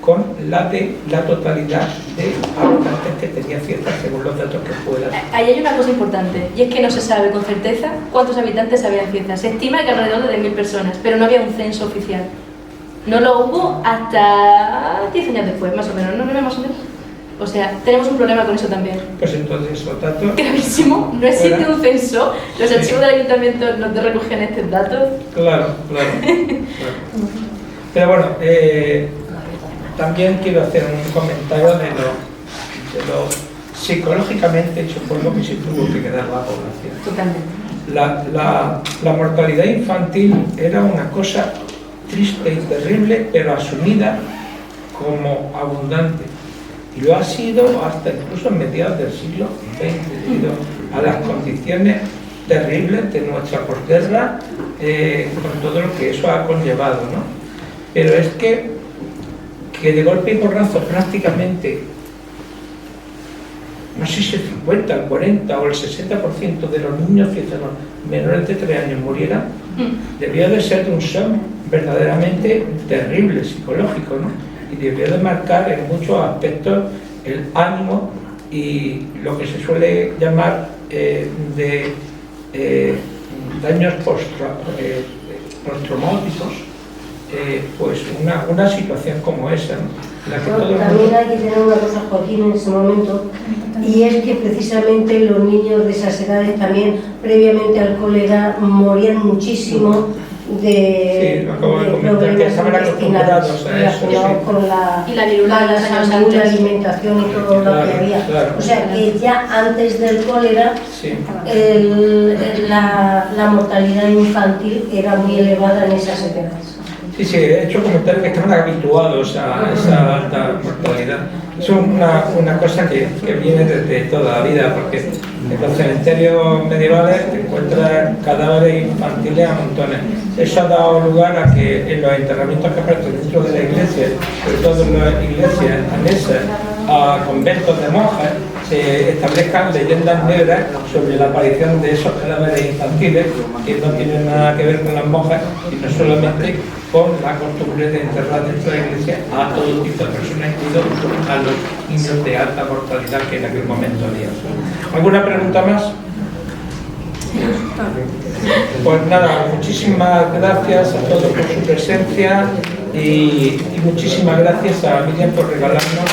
con la de la totalidad de habitantes que tenía Cieza, según los datos que puedas. Ahí hay una cosa importante, y es que no se sabe con certeza cuántos habitantes había en Cieza. Se estima que alrededor de 10.000 personas, pero no había un censo oficial. No lo hubo hasta 10 años después, más o menos, ¿no? Más o menos. O sea, tenemos un problema con eso también. Pues entonces, esos datos... Gravísimo, no existe un censo, los archivos del ayuntamiento no te recogen estos datos. Claro. Pero bueno, también quiero hacer un comentario de lo psicológicamente, supongo que se tuvo que quedar la población. Totalmente. La mortalidad infantil era una cosa triste y terrible, pero asumida como abundante. Y lo ha sido hasta incluso en mediados del siglo XX, debido a las condiciones terribles de nuestra posguerra, con todo lo que eso ha conllevado, ¿no? Pero es que de golpe y porrazo prácticamente, no sé si el 50, el 40 o el 60% de los niños ciezanos menores de 3 años murieran, debió de ser de un shock verdaderamente terrible, psicológico, ¿no? Y debió de marcar en muchos aspectos el ánimo y lo que se suele llamar daños postraumáticos pues una situación como esa, ¿no? La que todo el También mundo... hay que tener una cosa, Joaquín, en ese momento, y es que precisamente los niños de esas edades también, previamente al cólera, morían muchísimo de, Sí, acabo de de comentar que problemas estaban acostumbrados intestinales a eso, relacionados sí. con la, Y la viruela de los años salud, la antes. alimentación y todo lo Claro, que había. claro. O sea que ya antes del cólera Sí. la mortalidad infantil era muy elevada en esas edades. Sí, sí, he hecho comentarios que estaban habituados a esa alta mortalidad. Es una cosa que viene desde toda la vida, porque en los cementerios medievales te encuentras cadáveres infantiles a montones. Eso ha dado lugar a que en los enterramientos que aparecen dentro de la iglesia, sobre todo en las iglesias anexas a conventos de monjas, se establezcan leyendas negras sobre la aparición de esos cadáveres infantiles que no tienen nada que ver con las monjas, sino solamente con la costumbre de enterrar dentro de la iglesia a todo tipo de personas, incluidos a los niños de alta mortalidad que en aquel momento había. ¿Alguna pregunta más? Pues nada, muchísimas gracias a todos por su presencia y muchísimas gracias a Miriam por regalarnos